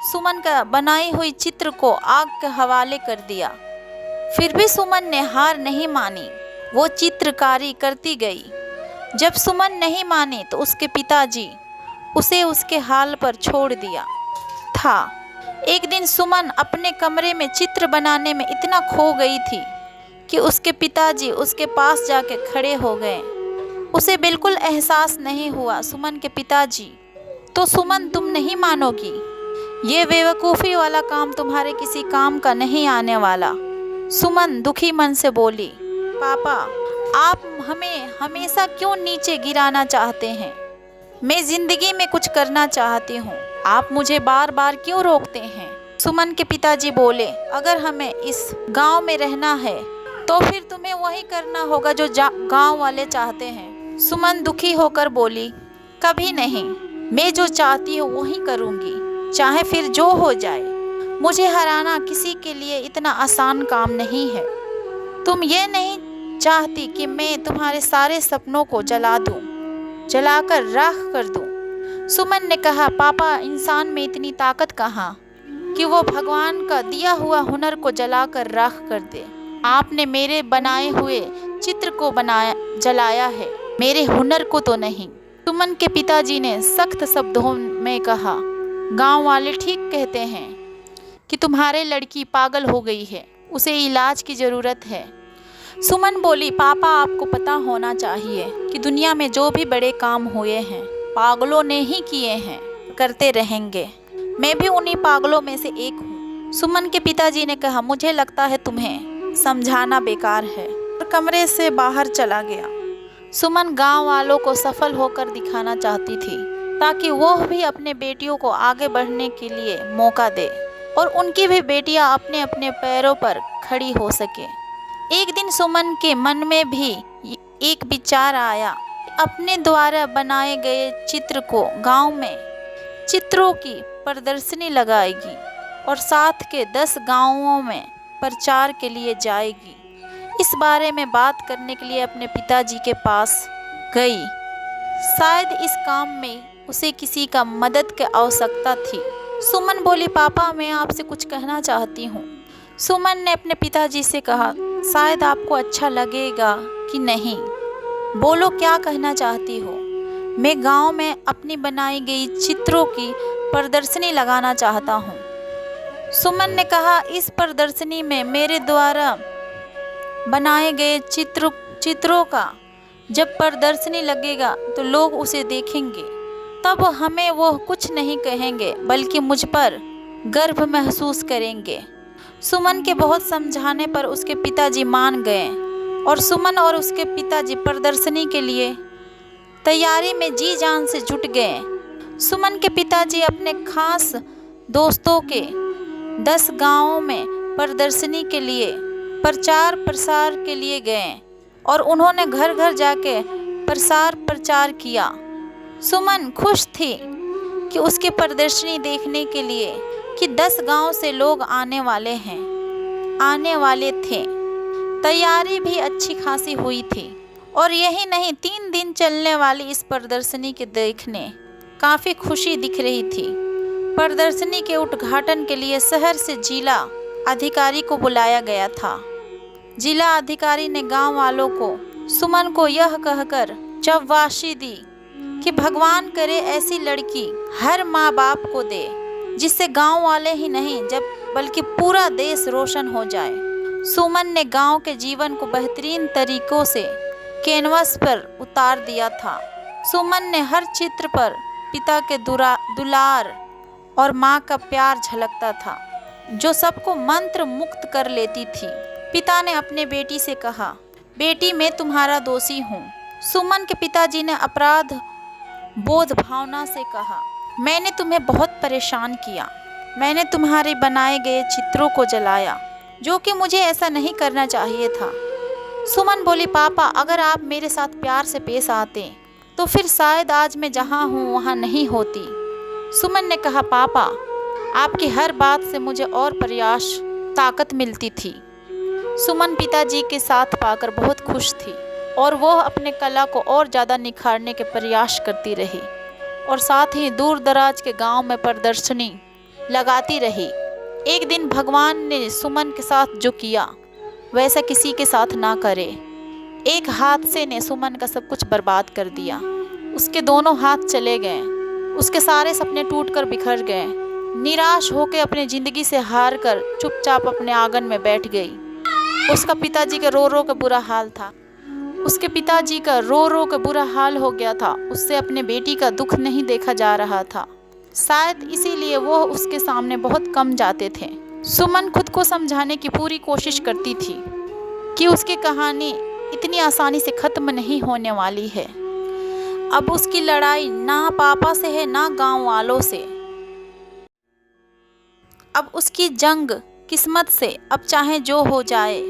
सुमन का बनाई हुई चित्र को आग के हवाले कर दिया, फिर भी सुमन ने हार नहीं मानी। वो चित्रकारी करती गई। जब सुमन नहीं मानी तो उसके पिताजी उसे उसके हाल पर छोड़ दिया था। एक दिन सुमन अपने कमरे में चित्र बनाने में इतना खो गई थी कि उसके पिताजी उसके पास जाके खड़े हो गए। उसे बिल्कुल एहसास नहीं हुआ। सुमन के पिताजी, तो सुमन तुम नहीं मानोगी, ये बेवकूफ़ी वाला काम तुम्हारे किसी काम का नहीं आने वाला। सुमन दुखी मन से बोली, पापा आप हमें हमेशा क्यों नीचे गिराना चाहते हैं? मैं ज़िंदगी में कुछ करना चाहती हूँ, आप मुझे बार बार क्यों रोकते हैं? सुमन के पिताजी बोले, अगर हमें इस गांव में रहना है तो फिर तुम्हें वही करना होगा जो गांव वाले चाहते हैं। सुमन दुखी होकर बोली, कभी नहीं, मैं जो चाहती हूँ वही करूँगी, चाहे फिर जो हो जाए। मुझे हराना किसी के लिए इतना आसान काम नहीं है। तुम ये नहीं चाहती कि मैं तुम्हारे सारे सपनों को जलाकर राख कर दूं। सुमन ने कहा, पापा जलाकर में इतनी ताकत कहाँ कि वो भगवान का दिया हुआ हुनर को जलाकर राख कर दे। आपने मेरे बनाए हुए चित्र को जलाया है, मेरे हुनर को तो नहीं। सुमन के पिताजी ने सख्त शब्दों में कहा, गांव वाले ठीक कहते हैं कि तुम्हारी लड़की पागल हो गई है, उसे इलाज की ज़रूरत है। सुमन बोली, पापा आपको पता होना चाहिए कि दुनिया में जो भी बड़े काम हुए हैं पागलों ने ही किए हैं, करते रहेंगे। मैं भी उन्हीं पागलों में से एक हूँ। सुमन के पिताजी ने कहा, मुझे लगता है तुम्हें समझाना बेकार है, और कमरे से बाहर चला गया। सुमन गांव वालों को सफल होकर दिखाना चाहती थी ताकि वह भी अपने बेटियों को आगे बढ़ने के लिए मौका दे और उनकी भी बेटियां अपने अपने पैरों पर खड़ी हो सके। एक दिन सुमन के मन में भी एक विचार आया, अपने द्वारा बनाए गए चित्र को गांव में चित्रों की प्रदर्शनी लगाएगी और साथ के 10 गांवों में प्रचार के लिए जाएगी। इस बारे में बात करने के लिए अपने पिताजी के पास गई। शायद इस काम में उसे किसी का मदद की आवश्यकता थी। सुमन बोली, पापा मैं आपसे कुछ कहना चाहती हूँ। सुमन ने अपने पिताजी से कहा, शायद आपको अच्छा लगेगा कि नहीं, बोलो क्या कहना चाहती हो। मैं गांव में अपनी बनाई गई चित्रों की प्रदर्शनी लगाना चाहता हूँ। सुमन ने कहा, इस प्रदर्शनी में मेरे द्वारा बनाए गए चित्रों का जब प्रदर्शनी लगेगा तो लोग उसे देखेंगे, तब हमें वो कुछ नहीं कहेंगे बल्कि मुझ पर गर्व महसूस करेंगे। सुमन के बहुत समझाने पर उसके पिताजी मान गए और सुमन और उसके पिताजी प्रदर्शनी के लिए तैयारी में जी जान से जुट गए। सुमन के पिताजी अपने खास दोस्तों के 10 गांवों में प्रदर्शनी के लिए प्रचार प्रसार के लिए गए और उन्होंने घर घर जाके प्रचार किया। सुमन खुश थी कि उसकी प्रदर्शनी देखने के लिए कि 10 गांव से लोग आने वाले थे। तैयारी भी अच्छी खासी हुई थी और यही नहीं, 3 दिन चलने वाली इस प्रदर्शनी के देखने काफ़ी खुशी दिख रही थी। प्रदर्शनी के उद्घाटन के लिए शहर से जिला अधिकारी को बुलाया गया था। जिला अधिकारी ने गांव वालों को सुमन को यह कहकर शाबाशी दी कि भगवान करे ऐसी लड़की हर माँ बाप को दे, जिससे गांव वाले ही नहीं बल्कि पूरा देश रोशन हो जाए। सुमन ने गांव के जीवन को बेहतरीन तरीकों से कैनवस पर उतार दिया था। सुमन ने हर चित्र पर पिता के दुलार और माँ का प्यार झलकता था, जो सबको मंत्र मुक्त कर लेती थी। पिता ने अपने बेटी से कहा, बेटी मैं तुम्हारा दोषी हूँ। सुमन के पिताजी ने अपराध बोध भावना से कहा, मैंने तुम्हें बहुत परेशान किया। मैंने तुम्हारे बनाए गए चित्रों को जलाया, जो कि मुझे ऐसा नहीं करना चाहिए था। सुमन बोली, पापा अगर आप मेरे साथ प्यार से पेश आते तो फिर शायद आज मैं जहाँ हूँ वहाँ नहीं होती। सुमन ने कहा, पापा आपकी हर बात से मुझे और प्रयास ताकत मिलती थी। सुमन पिताजी के साथ पाकर बहुत खुश थी और वह अपने कला को और ज़्यादा निखारने के प्रयास करती रही और साथ ही दूर दराज के गांव में प्रदर्शनी लगाती रही। एक दिन भगवान ने सुमन के साथ जो किया वैसा किसी के साथ ना करे। एक हादसे ने सुमन का सब कुछ बर्बाद कर दिया। उसके दोनों हाथ चले गए, उसके सारे सपने टूटकर बिखर गए। निराश होकर अपनी ज़िंदगी से हार कर चुपचाप अपने आंगन में बैठ गई। उसका पिताजी का रो रो का बुरा हाल था। उसके पिताजी का रो रो का बुरा हाल हो गया था। उससे अपने बेटी का दुख नहीं देखा जा रहा था। शायद इसीलिए वो उसके सामने बहुत कम जाते थे। सुमन खुद को समझाने की पूरी कोशिश करती थी कि उसकी कहानी इतनी आसानी से ख़त्म नहीं होने वाली है। अब उसकी लड़ाई ना पापा से है ना गांव वालों से। अब उसकी जंग किस्मत से। अब चाहे जो हो जाए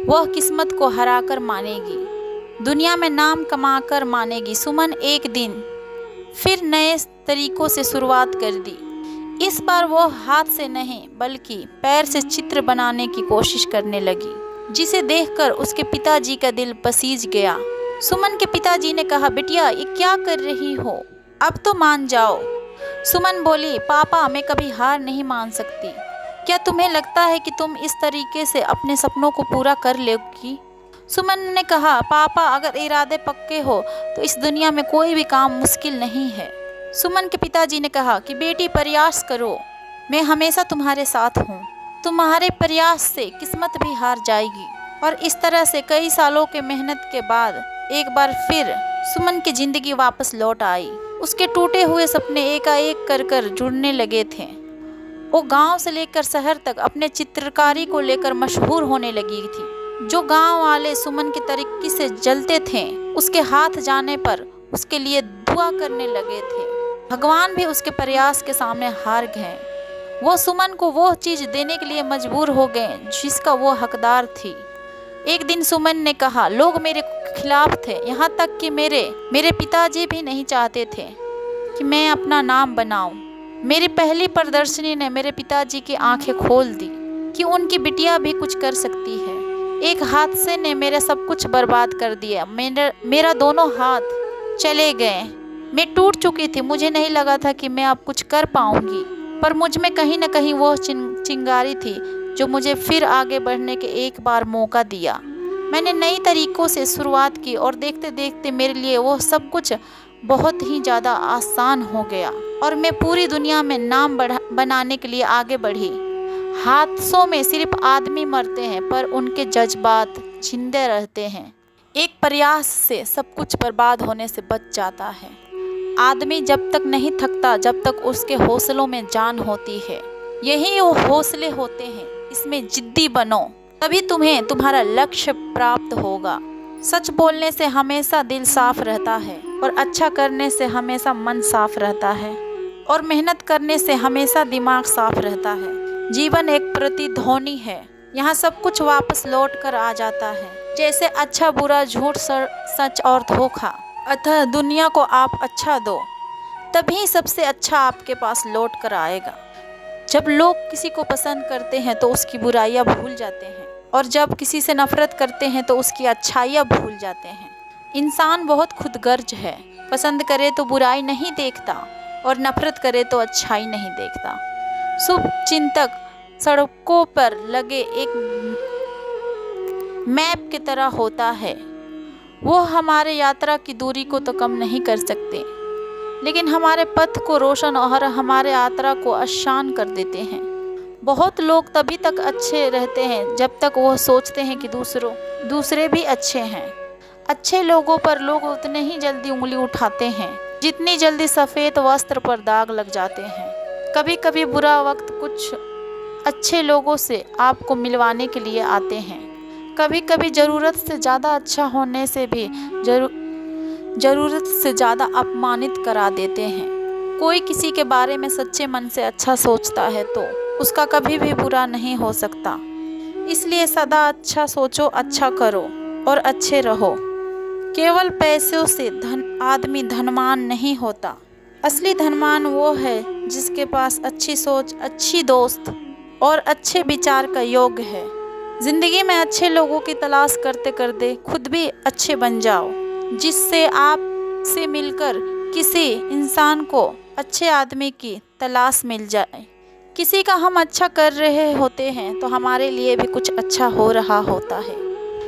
वह किस्मत को हराकर मानेगी, दुनिया में नाम कमाकर मानेगी। सुमन एक दिन फिर नए तरीकों से शुरुआत कर दी। इस बार वो हाथ से नहीं बल्कि पैर से चित्र बनाने की कोशिश करने लगी, जिसे देखकर उसके पिताजी का दिल पसीज गया। सुमन के पिताजी ने कहा, बिटिया ये क्या कर रही हो, अब तो मान जाओ। सुमन बोली, पापा मैं कभी हार नहीं मान सकती। क्या तुम्हें लगता है कि तुम इस तरीके से अपने सपनों को पूरा कर लोगी? सुमन ने कहा, पापा अगर इरादे पक्के हो तो इस दुनिया में कोई भी काम मुश्किल नहीं है। सुमन के पिताजी ने कहा कि बेटी प्रयास करो, मैं हमेशा तुम्हारे साथ हूँ। तुम्हारे प्रयास से किस्मत भी हार जाएगी। और इस तरह से कई सालों के मेहनत के बाद एक बार फिर सुमन की ज़िंदगी वापस लौट आई। उसके टूटे हुए सपने एकाएक कर जुड़ने लगे थे। वो गांव से लेकर शहर तक अपने चित्रकारी को लेकर मशहूर होने लगी थी। जो गांव वाले सुमन की तरीके से जलते थे, उसके हाथ जाने पर उसके लिए दुआ करने लगे थे। भगवान भी उसके प्रयास के सामने हार गए। वो सुमन को वो चीज़ देने के लिए मजबूर हो गए जिसका वो हकदार थी। एक दिन सुमन ने कहा, लोग मेरे खिलाफ थे, यहाँ तक कि मेरे पिताजी भी नहीं चाहते थे कि मैं अपना नाम बनाऊं। मेरी पहली प्रदर्शनी ने मेरे पिताजी की आंखें खोल दी कि उनकी बिटिया भी कुछ कर सकती है। एक हादसे ने मेरा सब कुछ बर्बाद कर दिया। मेरा दोनों हाथ चले गए। मैं टूट चुकी थी। मुझे नहीं लगा था कि मैं अब कुछ कर पाऊंगी, पर मुझ में कहीं न कहीं वो चिंगारी थी जो मुझे फिर आगे बढ़ने के एक बार मौका दिया। मैंने नई तरीकों से शुरुआत की और देखते देखते मेरे लिए वो सब कुछ बहुत ही ज़्यादा आसान हो गया और मैं पूरी दुनिया में नाम बनाने के लिए आगे बढ़ी। हादसों में सिर्फ आदमी मरते हैं पर उनके जज्बात जिंदे रहते हैं। एक प्रयास से सब कुछ बर्बाद होने से बच जाता है। आदमी जब तक नहीं थकता जब तक उसके हौसलों में जान होती है। यही वो हौसले होते हैं, इसमें जिद्दी बनो, तभी तुम्हें तुम्हारा लक्ष्य प्राप्त होगा। सच बोलने से हमेशा दिल साफ रहता है और अच्छा करने से हमेशा मन साफ रहता है और मेहनत करने से हमेशा दिमाग साफ रहता है। जीवन एक प्रतिध्वनि है, यहाँ सब कुछ वापस लौट कर आ जाता है, जैसे अच्छा बुरा, झूठ सच और धोखा। अतः दुनिया को आप अच्छा दो, तभी सबसे अच्छा आपके पास लौट कर आएगा। जब लोग किसी को पसंद करते हैं तो उसकी बुराइयां भूल जाते हैं और जब किसी से नफरत करते हैं तो उसकी अच्छाइयां भूल जाते हैं। इंसान बहुत खुदगर्ज है, पसंद करे तो बुराई नहीं देखता और नफरत करे तो अच्छाई नहीं देखता। शुभ चिंतक सड़कों पर लगे एक मैप की तरह होता है। वो हमारे यात्रा की दूरी को तो कम नहीं कर सकते, लेकिन हमारे पथ को रोशन और हमारे यात्रा को आसान कर देते हैं। बहुत लोग तभी तक अच्छे रहते हैं जब तक वो सोचते हैं कि दूसरे भी अच्छे हैं। अच्छे लोगों पर लोग उतने ही जल्दी उंगली उठाते हैं जितनी जल्दी सफ़ेद वस्त्र पर दाग लग जाते हैं। कभी कभी बुरा वक्त कुछ अच्छे लोगों से आपको मिलवाने के लिए आते हैं। कभी कभी ज़रूरत से ज़्यादा अच्छा होने से भी ज़रूरत से ज़्यादा अपमानित करा देते हैं। कोई किसी के बारे में सच्चे मन से अच्छा सोचता है तो उसका कभी भी बुरा नहीं हो सकता। इसलिए सदा अच्छा सोचो, अच्छा करो और अच्छे रहो। केवल पैसों से आदमी धनवान नहीं होता। असली धनवान वो है जिसके पास अच्छी सोच, अच्छी दोस्त और अच्छे विचार का योग है। ज़िंदगी में अच्छे लोगों की तलाश करते करते खुद भी अच्छे बन जाओ, जिससे आप से मिलकर किसी इंसान को अच्छे आदमी की तलाश मिल जाए। किसी का हम अच्छा कर रहे होते हैं तो हमारे लिए भी कुछ अच्छा हो रहा होता है।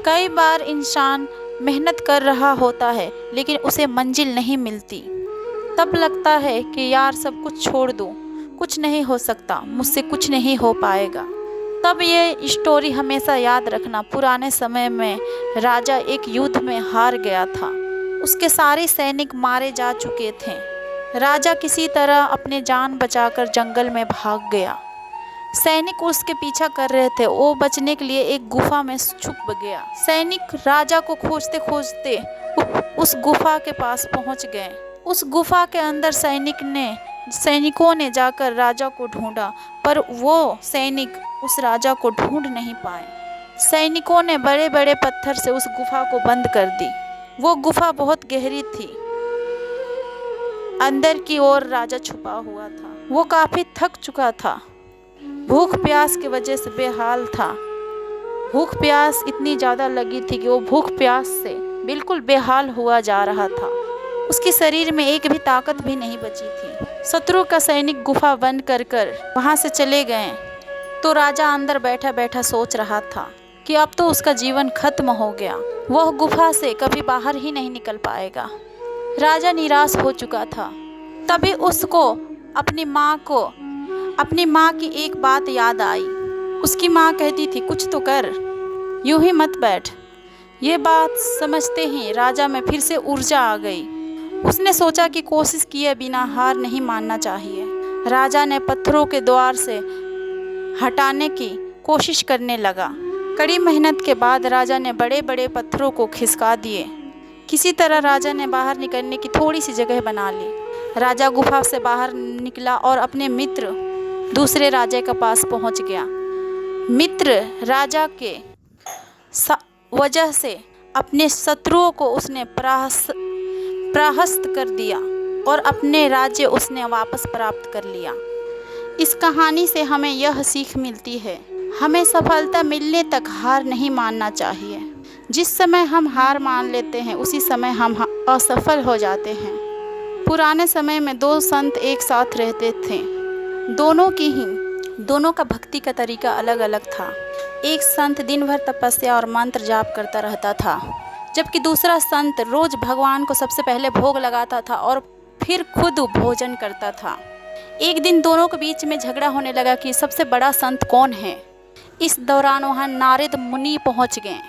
कई बार इंसान मेहनत कर रहा होता है लेकिन उसे मंजिल नहीं मिलती। तब लगता है कि यार सब कुछ छोड़ दूँ, कुछ नहीं हो सकता, मुझसे कुछ नहीं हो पाएगा। तब ये स्टोरी हमेशा याद रखना। पुराने समय में राजा एक युद्ध में हार गया था। उसके सारे सैनिक मारे जा चुके थे। राजा किसी तरह अपने जान बचाकर जंगल में भाग गया। सैनिक उसके पीछा कर रहे थे। वो बचने के लिए एक गुफा में छुप गया। सैनिक राजा को खोजते खोजते उस गुफा के पास पहुंच गए। उस गुफा के अंदर सैनिकों ने जाकर राजा को ढूंढा, पर वो सैनिक उस राजा को ढूंढ नहीं पाए। सैनिकों ने बड़े बड़े पत्थर से उस गुफा को बंद कर दी। वो गुफा बहुत गहरी थी। अंदर की ओर राजा छुपा हुआ था। वो काफी थक चुका था, भूख प्यास की वजह से बेहाल था। भूख प्यास इतनी ज़्यादा लगी थी कि वो भूख प्यास से बिल्कुल बेहाल हुआ जा रहा था। उसके शरीर में एक भी ताकत भी नहीं बची थी। शत्रु का सैनिक गुफा बंद कर वहाँ से चले गए तो राजा अंदर बैठा बैठा सोच रहा था कि अब तो उसका जीवन खत्म हो गया। वह गुफा से कभी बाहर ही नहीं निकल पाएगा। राजा निराश हो चुका था। तभी उसको अपनी माँ की एक बात याद आई। उसकी माँ कहती थी, कुछ तो कर, यूं ही मत बैठ। ये बात समझते ही राजा में फिर से ऊर्जा आ गई। उसने सोचा कि कोशिश किए बिना हार नहीं मानना चाहिए। राजा ने पत्थरों के द्वार से हटाने की कोशिश करने लगा। कड़ी मेहनत के बाद राजा ने बड़े बड़े पत्थरों को खिसका दिए। किसी तरह राजा ने बाहर निकलने की थोड़ी सी जगह बना ली। राजा गुफा से बाहर निकला और अपने मित्र दूसरे राजा के पास पहुंच गया। मित्र राजा के वजह से अपने शत्रुओं को उसने परास्त कर दिया और अपने राज्य उसने वापस प्राप्त कर लिया। इस कहानी से हमें यह सीख मिलती है, हमें सफलता मिलने तक हार नहीं मानना चाहिए। जिस समय हम हार मान लेते हैं उसी समय हम असफल हो जाते हैं। पुराने समय में दो संत एक साथ रहते थे। दोनों का भक्ति का तरीका अलग अलग था। एक संत दिन भर तपस्या और मंत्र जाप करता रहता था, जबकि दूसरा संत रोज भगवान को सबसे पहले भोग लगाता था और फिर खुद भोजन करता था। एक दिन दोनों के बीच में झगड़ा होने लगा कि सबसे बड़ा संत कौन है। इस दौरान वहाँ नारद मुनि पहुँच गए।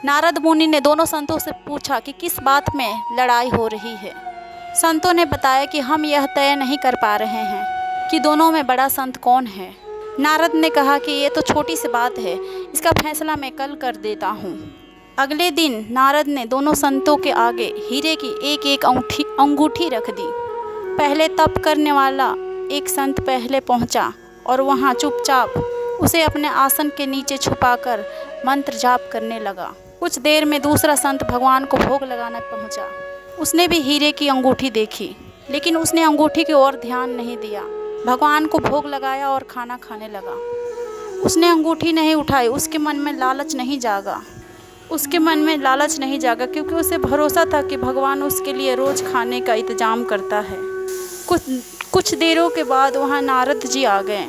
नारद मुनि ने दोनों संतों से पूछा कि किस बात में लड़ाई हो रही है। संतों ने बताया कि हम यह तय नहीं कर पा रहे हैं कि दोनों में बड़ा संत कौन है। नारद ने कहा कि ये तो छोटी सी बात है, इसका फैसला मैं कल कर देता हूँ। अगले दिन नारद ने दोनों संतों के आगे हीरे की एक एक अंगूठी रख दी। पहले तप करने वाला एक संत पहले पहुँचा और वहाँ चुपचाप उसे अपने आसन के नीचे छुपाकर मंत्र जाप करने लगा। कुछ देर में दूसरा संत भगवान को भोग लगाने पहुँचा। उसने भी हीरे की अंगूठी देखी, लेकिन उसने अंगूठी की ओर ध्यान नहीं दिया। भगवान को भोग लगाया और खाना खाने लगा। उसने अंगूठी नहीं उठाई। उसके मन में लालच नहीं जागा क्योंकि उसे भरोसा था कि भगवान उसके लिए रोज़ खाने का इंतजाम करता है। कुछ देरों के बाद वहाँ नारद जी आ गए।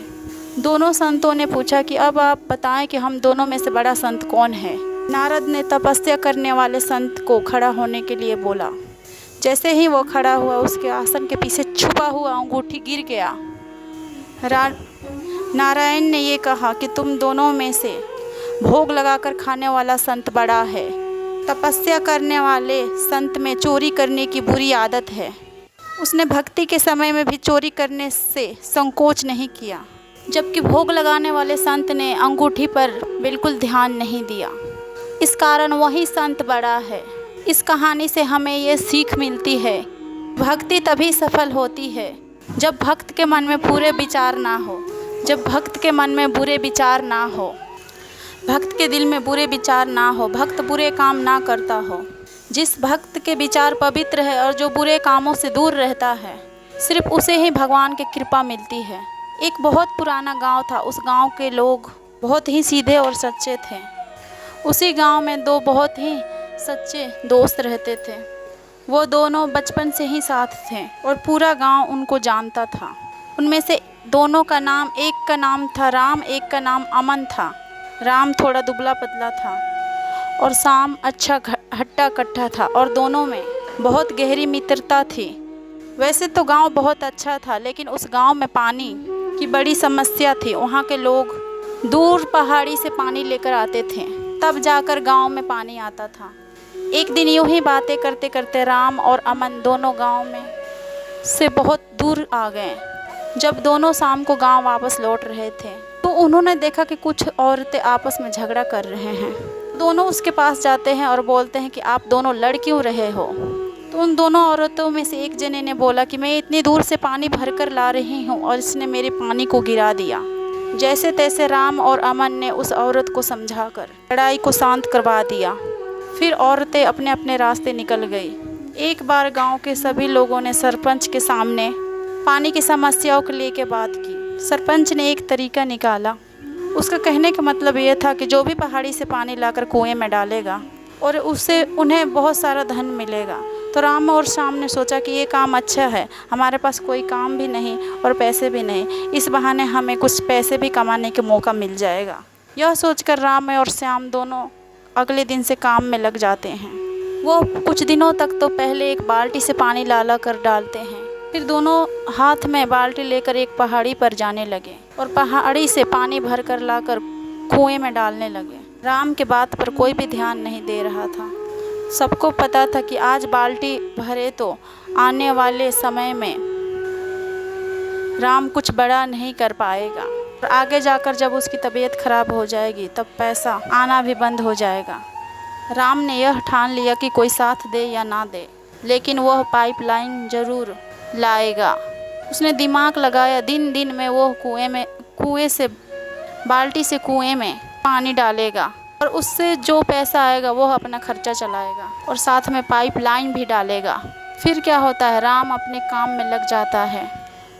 दोनों संतों ने पूछा कि अब आप बताएं कि हम दोनों में से बड़ा संत कौन है। नारद ने तपस्या करने वाले संत को खड़ा होने के लिए बोला। जैसे ही वो खड़ा हुआ, उसके आसन के पीछे छुपा हुआ अंगूठी गिर गया। नारायण ने ये कहा कि तुम दोनों में से भोग लगाकर खाने वाला संत बड़ा है। तपस्या करने वाले संत में चोरी करने की बुरी आदत है। उसने भक्ति के समय में भी चोरी करने से संकोच नहीं किया, जबकि भोग लगाने वाले संत ने अंगूठी पर बिल्कुल ध्यान नहीं दिया। इस कारण वही संत बड़ा है। इस कहानी से हमें ये सीख मिलती है, भक्ति तभी सफल होती है जब भक्त के मन में बुरे विचार ना हो, भक्त के दिल में बुरे विचार ना हो, भक्त बुरे काम ना करता हो। जिस भक्त के विचार पवित्र है और जो बुरे कामों से दूर रहता है, सिर्फ उसे ही भगवान की कृपा मिलती है। एक बहुत पुराना गांव था। उस गांव के लोग बहुत ही सीधे और सच्चे थे। उसी गांव में दो बहुत ही सच्चे दोस्त रहते थे। वो दोनों बचपन से ही साथ थे और पूरा गांव उनको जानता था। उनमें से दोनों का नाम, एक का नाम था राम, एक का नाम अमन था। राम थोड़ा दुबला पतला था और शाम अच्छा हट्टा कट्टा था और दोनों में बहुत गहरी मित्रता थी। वैसे तो गांव बहुत अच्छा था, लेकिन उस गांव में पानी की बड़ी समस्या थी। वहाँ के लोग दूर पहाड़ी से पानी लेकर आते थे, तब जाकर गांव में पानी आता था। एक दिन यूं ही बातें करते करते राम और अमन दोनों गांव में से बहुत दूर आ गए। जब दोनों शाम को गांव वापस लौट रहे थे तो उन्होंने देखा कि कुछ औरतें आपस में झगड़ा कर रहे हैं। दोनों उसके पास जाते हैं और बोलते हैं कि आप दोनों लड़ क्यों रहे हो। तो उन दोनों औरतों में से एक जने ने बोला कि मैं इतनी दूर से पानी भर कर ला रही हूँ और इसने मेरे पानी को गिरा दिया। जैसे तैसे राम और अमन ने उस औरत को समझाकर लड़ाई को शांत करवा दिया। फिर औरतें अपने अपने रास्ते निकल गई। एक बार गांव के सभी लोगों ने सरपंच के सामने पानी की समस्याओं को लेकर बात की। सरपंच ने एक तरीका निकाला। उसका कहने का मतलब ये था कि जो भी पहाड़ी से पानी लाकर कुएं में डालेगा और उससे उन्हें बहुत सारा धन मिलेगा। तो राम और श्याम ने सोचा कि ये काम अच्छा है, हमारे पास कोई काम भी नहीं और पैसे भी नहीं, इस बहाने हमें कुछ पैसे भी कमाने का मौका मिल जाएगा। यह सोचकर राम और श्याम दोनों अगले दिन से काम में लग जाते हैं। वो कुछ दिनों तक तो पहले एक बाल्टी से पानी ला कर डालते हैं, फिर दोनों हाथ में बाल्टी लेकर एक पहाड़ी पर जाने लगे और पहाड़ी से पानी भर कर लाकर कुएं में डालने लगे। राम के बात पर कोई भी ध्यान नहीं दे रहा था। सबको पता था कि आज बाल्टी भरे तो आने वाले समय में राम कुछ बड़ा नहीं कर पाएगा और आगे जाकर जब उसकी तबीयत खराब हो जाएगी तब पैसा आना भी बंद हो जाएगा। राम ने यह ठान लिया कि कोई साथ दे या ना दे, लेकिन वह पाइपलाइन ज़रूर लाएगा। उसने दिमाग लगाया। दिन दिन में वो कुएं से बाल्टी से कुएं में पानी डालेगा और उससे जो पैसा आएगा वो अपना खर्चा चलाएगा और साथ में पाइपलाइन भी डालेगा। फिर क्या होता है, राम अपने काम में लग जाता है।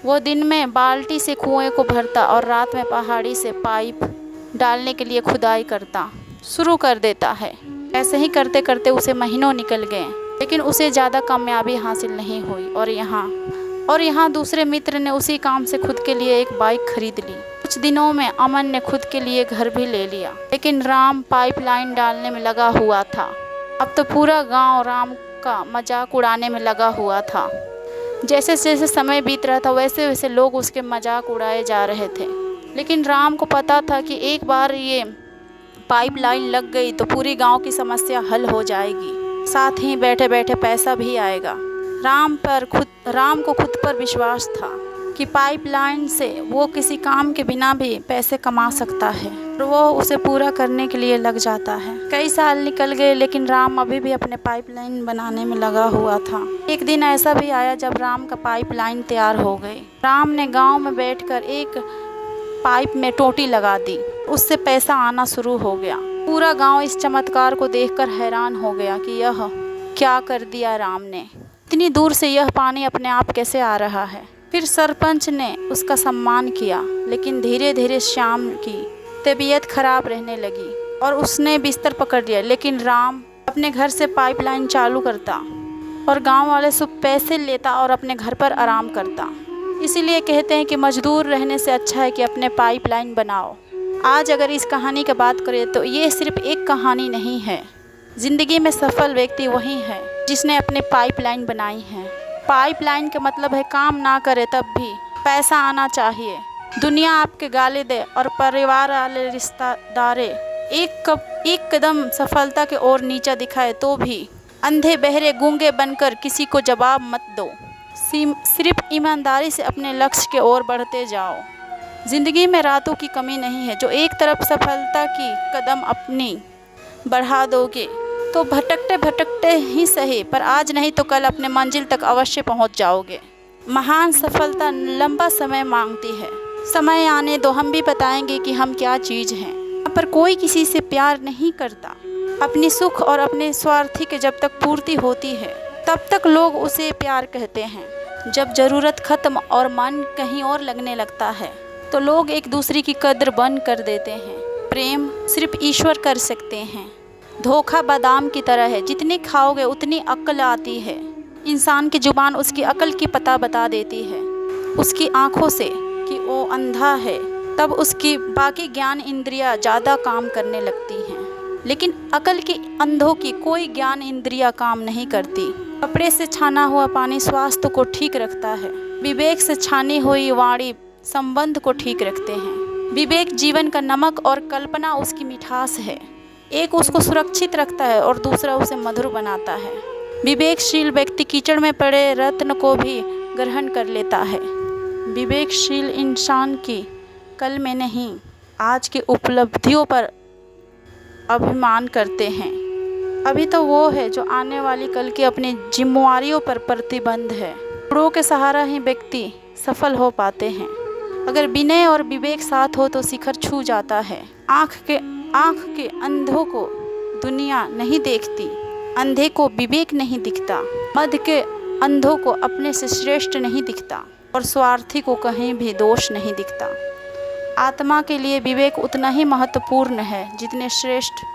वो दिन में बाल्टी से कुएं को भरता और रात में पहाड़ी से पाइप डालने के लिए खुदाई करता शुरू कर देता है। ऐसे ही करते करते उसे महीनों निकल गए, लेकिन उसे ज़्यादा कामयाबी हासिल नहीं हुई। और यहाँ दूसरे मित्र ने उसी काम से खुद के लिए एक बाइक खरीद ली। कुछ दिनों में अमन ने खुद के लिए घर भी ले लिया, लेकिन राम पाइपलाइन डालने में लगा हुआ था। अब तो पूरा गांव राम का मजाक उड़ाने में लगा हुआ था। जैसे जैसे समय बीत रहा था वैसे वैसे लोग उसके मजाक उड़ाए जा रहे थे। लेकिन राम को पता था कि एक बार ये पाइपलाइन लग गई तो पूरी गांव की समस्या हल हो जाएगी, साथ ही बैठे बैठे पैसा भी आएगा। राम को खुद पर विश्वास था कि पाइपलाइन से वो किसी काम के बिना भी पैसे कमा सकता है और वो उसे पूरा करने के लिए लग जाता है। कई साल निकल गए लेकिन राम अभी भी अपने पाइपलाइन बनाने में लगा हुआ था। एक दिन ऐसा भी आया जब राम का पाइपलाइन तैयार हो गई। राम ने गांव में बैठकर एक पाइप में टोटी लगा दी, उससे पैसा आना शुरू हो गया। पूरा गांव इस चमत्कार को देखकर हैरान हो गया कि यह क्या कर दिया राम ने, इतनी दूर से यह पानी अपने आप कैसे आ रहा है। फिर सरपंच ने उसका सम्मान किया, लेकिन धीरे धीरे श्याम की तबीयत खराब रहने लगी और उसने बिस्तर पकड़ लिया। लेकिन राम अपने घर से पाइपलाइन चालू करता और गांव वाले सब पैसे लेता और अपने घर पर आराम करता। इसीलिए कहते हैं कि मजदूर रहने से अच्छा है कि अपने पाइपलाइन बनाओ। आज अगर इस कहानी की बात करें तो ये सिर्फ एक कहानी नहीं है। ज़िंदगी में सफल व्यक्ति वही है जिसने अपने पाइपलाइन बनाई है। पाइपलाइन का मतलब है काम ना करे तब भी पैसा आना चाहिए। दुनिया आपके गाली दे और परिवार वाले रिश्तेदारे एक कदम सफलता की ओर नीचा दिखाए तो भी अंधे बहरे गूंगे बनकर किसी को जवाब मत दो। सिर्फ ईमानदारी से अपने लक्ष्य की ओर बढ़ते जाओ। ज़िंदगी में रातों की कमी नहीं है। जो एक तरफ सफलता की कदम अपनी बढ़ा दोगे तो भटकते भटकते ही सही, पर आज नहीं तो कल अपने मंजिल तक अवश्य पहुंच जाओगे। महान सफलता लंबा समय मांगती है। समय आने दो, हम भी बताएंगे कि हम क्या चीज़ हैं। यहाँ पर कोई किसी से प्यार नहीं करता। अपनी सुख और अपने स्वार्थी के जब तक पूर्ति होती है तब तक लोग उसे प्यार कहते हैं। जब ज़रूरत ख़त्म और मन कहीं और लगने लगता है तो लोग एक दूसरे की कद्र बंद कर देते हैं। प्रेम सिर्फ ईश्वर कर सकते हैं। धोखा बादाम की तरह है, जितनी खाओगे उतनी अक्ल आती है। इंसान की ज़ुबान उसकी अक्ल की पता बता देती है। उसकी आँखों से कि वो अंधा है तब उसकी बाकी ज्ञान इंद्रियाँ ज़्यादा काम करने लगती हैं। लेकिन अकल की अंधों की कोई ज्ञान इंद्रियाँ काम नहीं करती। कपड़े से छाना हुआ पानी स्वास्थ्य को ठीक रखता है। विवेक से छानी हुई वाणी संबंध को ठीक रखते हैं। विवेक जीवन का नमक और कल्पना उसकी मिठास है। एक उसको सुरक्षित रखता है और दूसरा उसे मधुर बनाता है। विवेकशील व्यक्ति कीचड़ में पड़े रत्न को भी ग्रहण कर लेता है। विवेकशील इंसान की कल में नहीं आज की उपलब्धियों पर अभिमान करते हैं। अभी तो वो है जो आने वाली कल की अपनी जिम्मेवारियों पर प्रतिबंध है। गुणों के सहारा ही व्यक्ति सफल हो पाते हैं। अगर विनय और विवेक साथ हो तो शिखर छू जाता है। आँख के अंधों को दुनिया नहीं देखती, अंधे को विवेक नहीं दिखता, मध के अंधों को अपने से श्रेष्ठ नहीं दिखता और स्वार्थी को कहीं भी दोष नहीं दिखता। आत्मा के लिए विवेक उतना ही महत्वपूर्ण है जितने श्रेष्ठ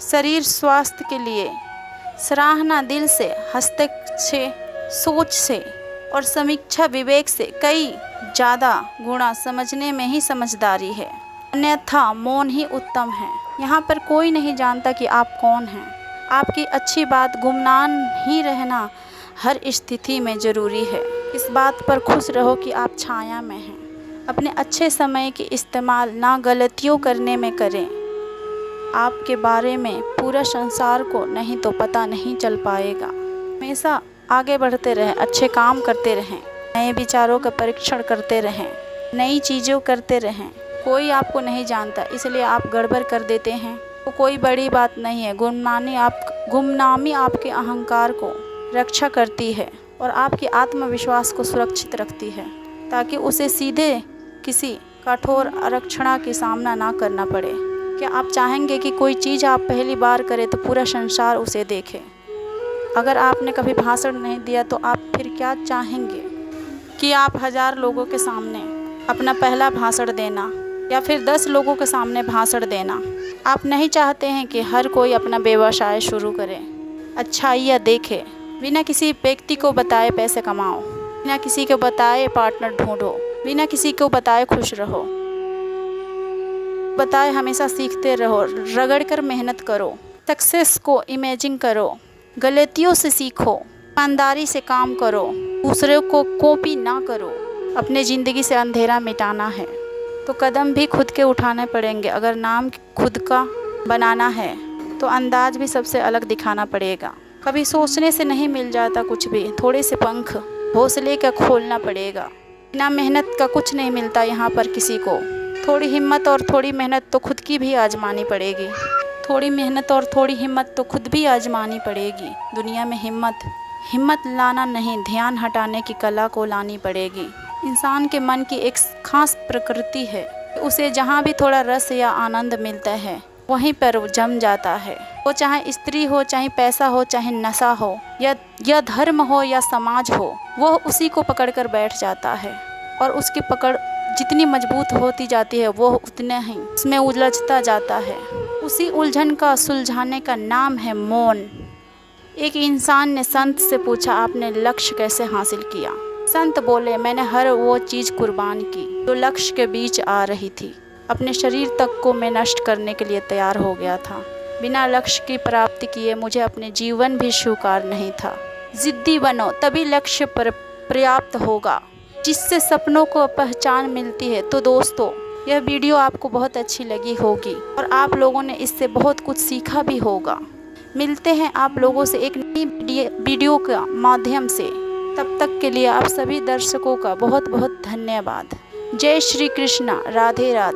शरीर स्वास्थ्य के लिए। सराहना दिल से, हस्तक्षेप सोच से और समीक्षा विवेक से कई ज़्यादा गुणा समझने में ही समझदारी है। अन्यथा मौन ही उत्तम है। यहाँ पर कोई नहीं जानता कि आप कौन हैं। आपकी अच्छी बात गुमनाम ही रहना हर स्थिति में ज़रूरी है। इस बात पर खुश रहो कि आप छाया में हैं। अपने अच्छे समय के इस्तेमाल ना गलतियों करने में करें। आपके बारे में पूरा संसार को नहीं तो पता नहीं चल पाएगा। हमेशा आगे बढ़ते रहें, अच्छे काम करते रहें, नए विचारों का परीक्षण करते रहें, नई चीज़ों करते रहें। कोई आपको नहीं जानता इसलिए आप गड़बड़ कर देते हैं तो कोई बड़ी बात नहीं है। गुमनामी आपके अहंकार को रक्षा करती है और आपके आत्मविश्वास को सुरक्षित रखती है ताकि उसे सीधे किसी कठोर आरक्षण की सामना ना करना पड़े। क्या आप चाहेंगे कि कोई चीज़ आप पहली बार करें तो पूरा संसार उसे देखे? अगर आपने कभी भाषण नहीं दिया तो आप फिर क्या चाहेंगे कि आप 1000 लोगों के सामने अपना पहला भाषण देना या फिर 10 लोगों के सामने भाषण देना? आप नहीं चाहते हैं कि हर कोई अपना व्यवसाय शुरू करे, अच्छाइयाँ देखे, बिना किसी व्यक्ति को बताए पैसे कमाओ, बिना किसी को बताए पार्टनर ढूंढो, बिना किसी को बताए खुश रहो। बताए हमेशा सीखते रहो, रगड़ कर मेहनत करो, सक्सेस को इमेजिन करो, गलतियों से सीखो, ईमानदारी से काम करो, दूसरों को कॉपी ना करो। अपने ज़िंदगी से अंधेरा मिटाना है तो कदम भी खुद के उठाने पड़ेंगे। अगर नाम खुद का बनाना है तो अंदाज भी सबसे अलग दिखाना पड़ेगा। कभी सोचने से नहीं मिल जाता कुछ भी, थोड़े से पंख घोंसले का खोलना पड़ेगा। बिना मेहनत का कुछ नहीं मिलता यहाँ पर किसी को। थोड़ी हिम्मत और थोड़ी मेहनत तो खुद की भी आजमानी पड़ेगी। थोड़ी मेहनत और थोड़ी हिम्मत तो खुद भी आजमानी पड़ेगी। दुनिया में हिम्मत लाना नहीं, ध्यान हटाने की कला को लानी पड़ेगी। इंसान के मन की एक खास प्रकृति है, उसे जहाँ भी थोड़ा रस या आनंद मिलता है वहीं पर वो जम जाता है। वो चाहे स्त्री हो, चाहे पैसा हो, चाहे नशा हो, या धर्म हो या समाज हो, वो उसी को पकड़ कर बैठ जाता है। और उसकी पकड़ जितनी मजबूत होती जाती है वो उतने ही उसमें उलझता जाता है। उसी उलझन का सुलझाने का नाम है मौन। एक इंसान ने संत से पूछा, आपने लक्ष्य कैसे हासिल किया? संत बोले, मैंने हर वो चीज़ कुर्बान की जो लक्ष्य के बीच आ रही थी। अपने शरीर तक को मैं नष्ट करने के लिए तैयार हो गया था। बिना लक्ष्य की प्राप्ति किए मुझे अपने जीवन भी स्वीकार नहीं था। जिद्दी बनो, तभी लक्ष्य पर पर्याप्त होगा, जिससे सपनों को पहचान मिलती है। तो दोस्तों, यह वीडियो आपको बहुत अच्छी लगी होगी और आप लोगों ने इससे बहुत कुछ सीखा भी होगा। मिलते हैं आप लोगों से एक नई वीडियो के माध्यम से। तब तक के लिए आप सभी दर्शकों का बहुत बहुत धन्यवाद। जय श्री कृष्णा, राधे राधे।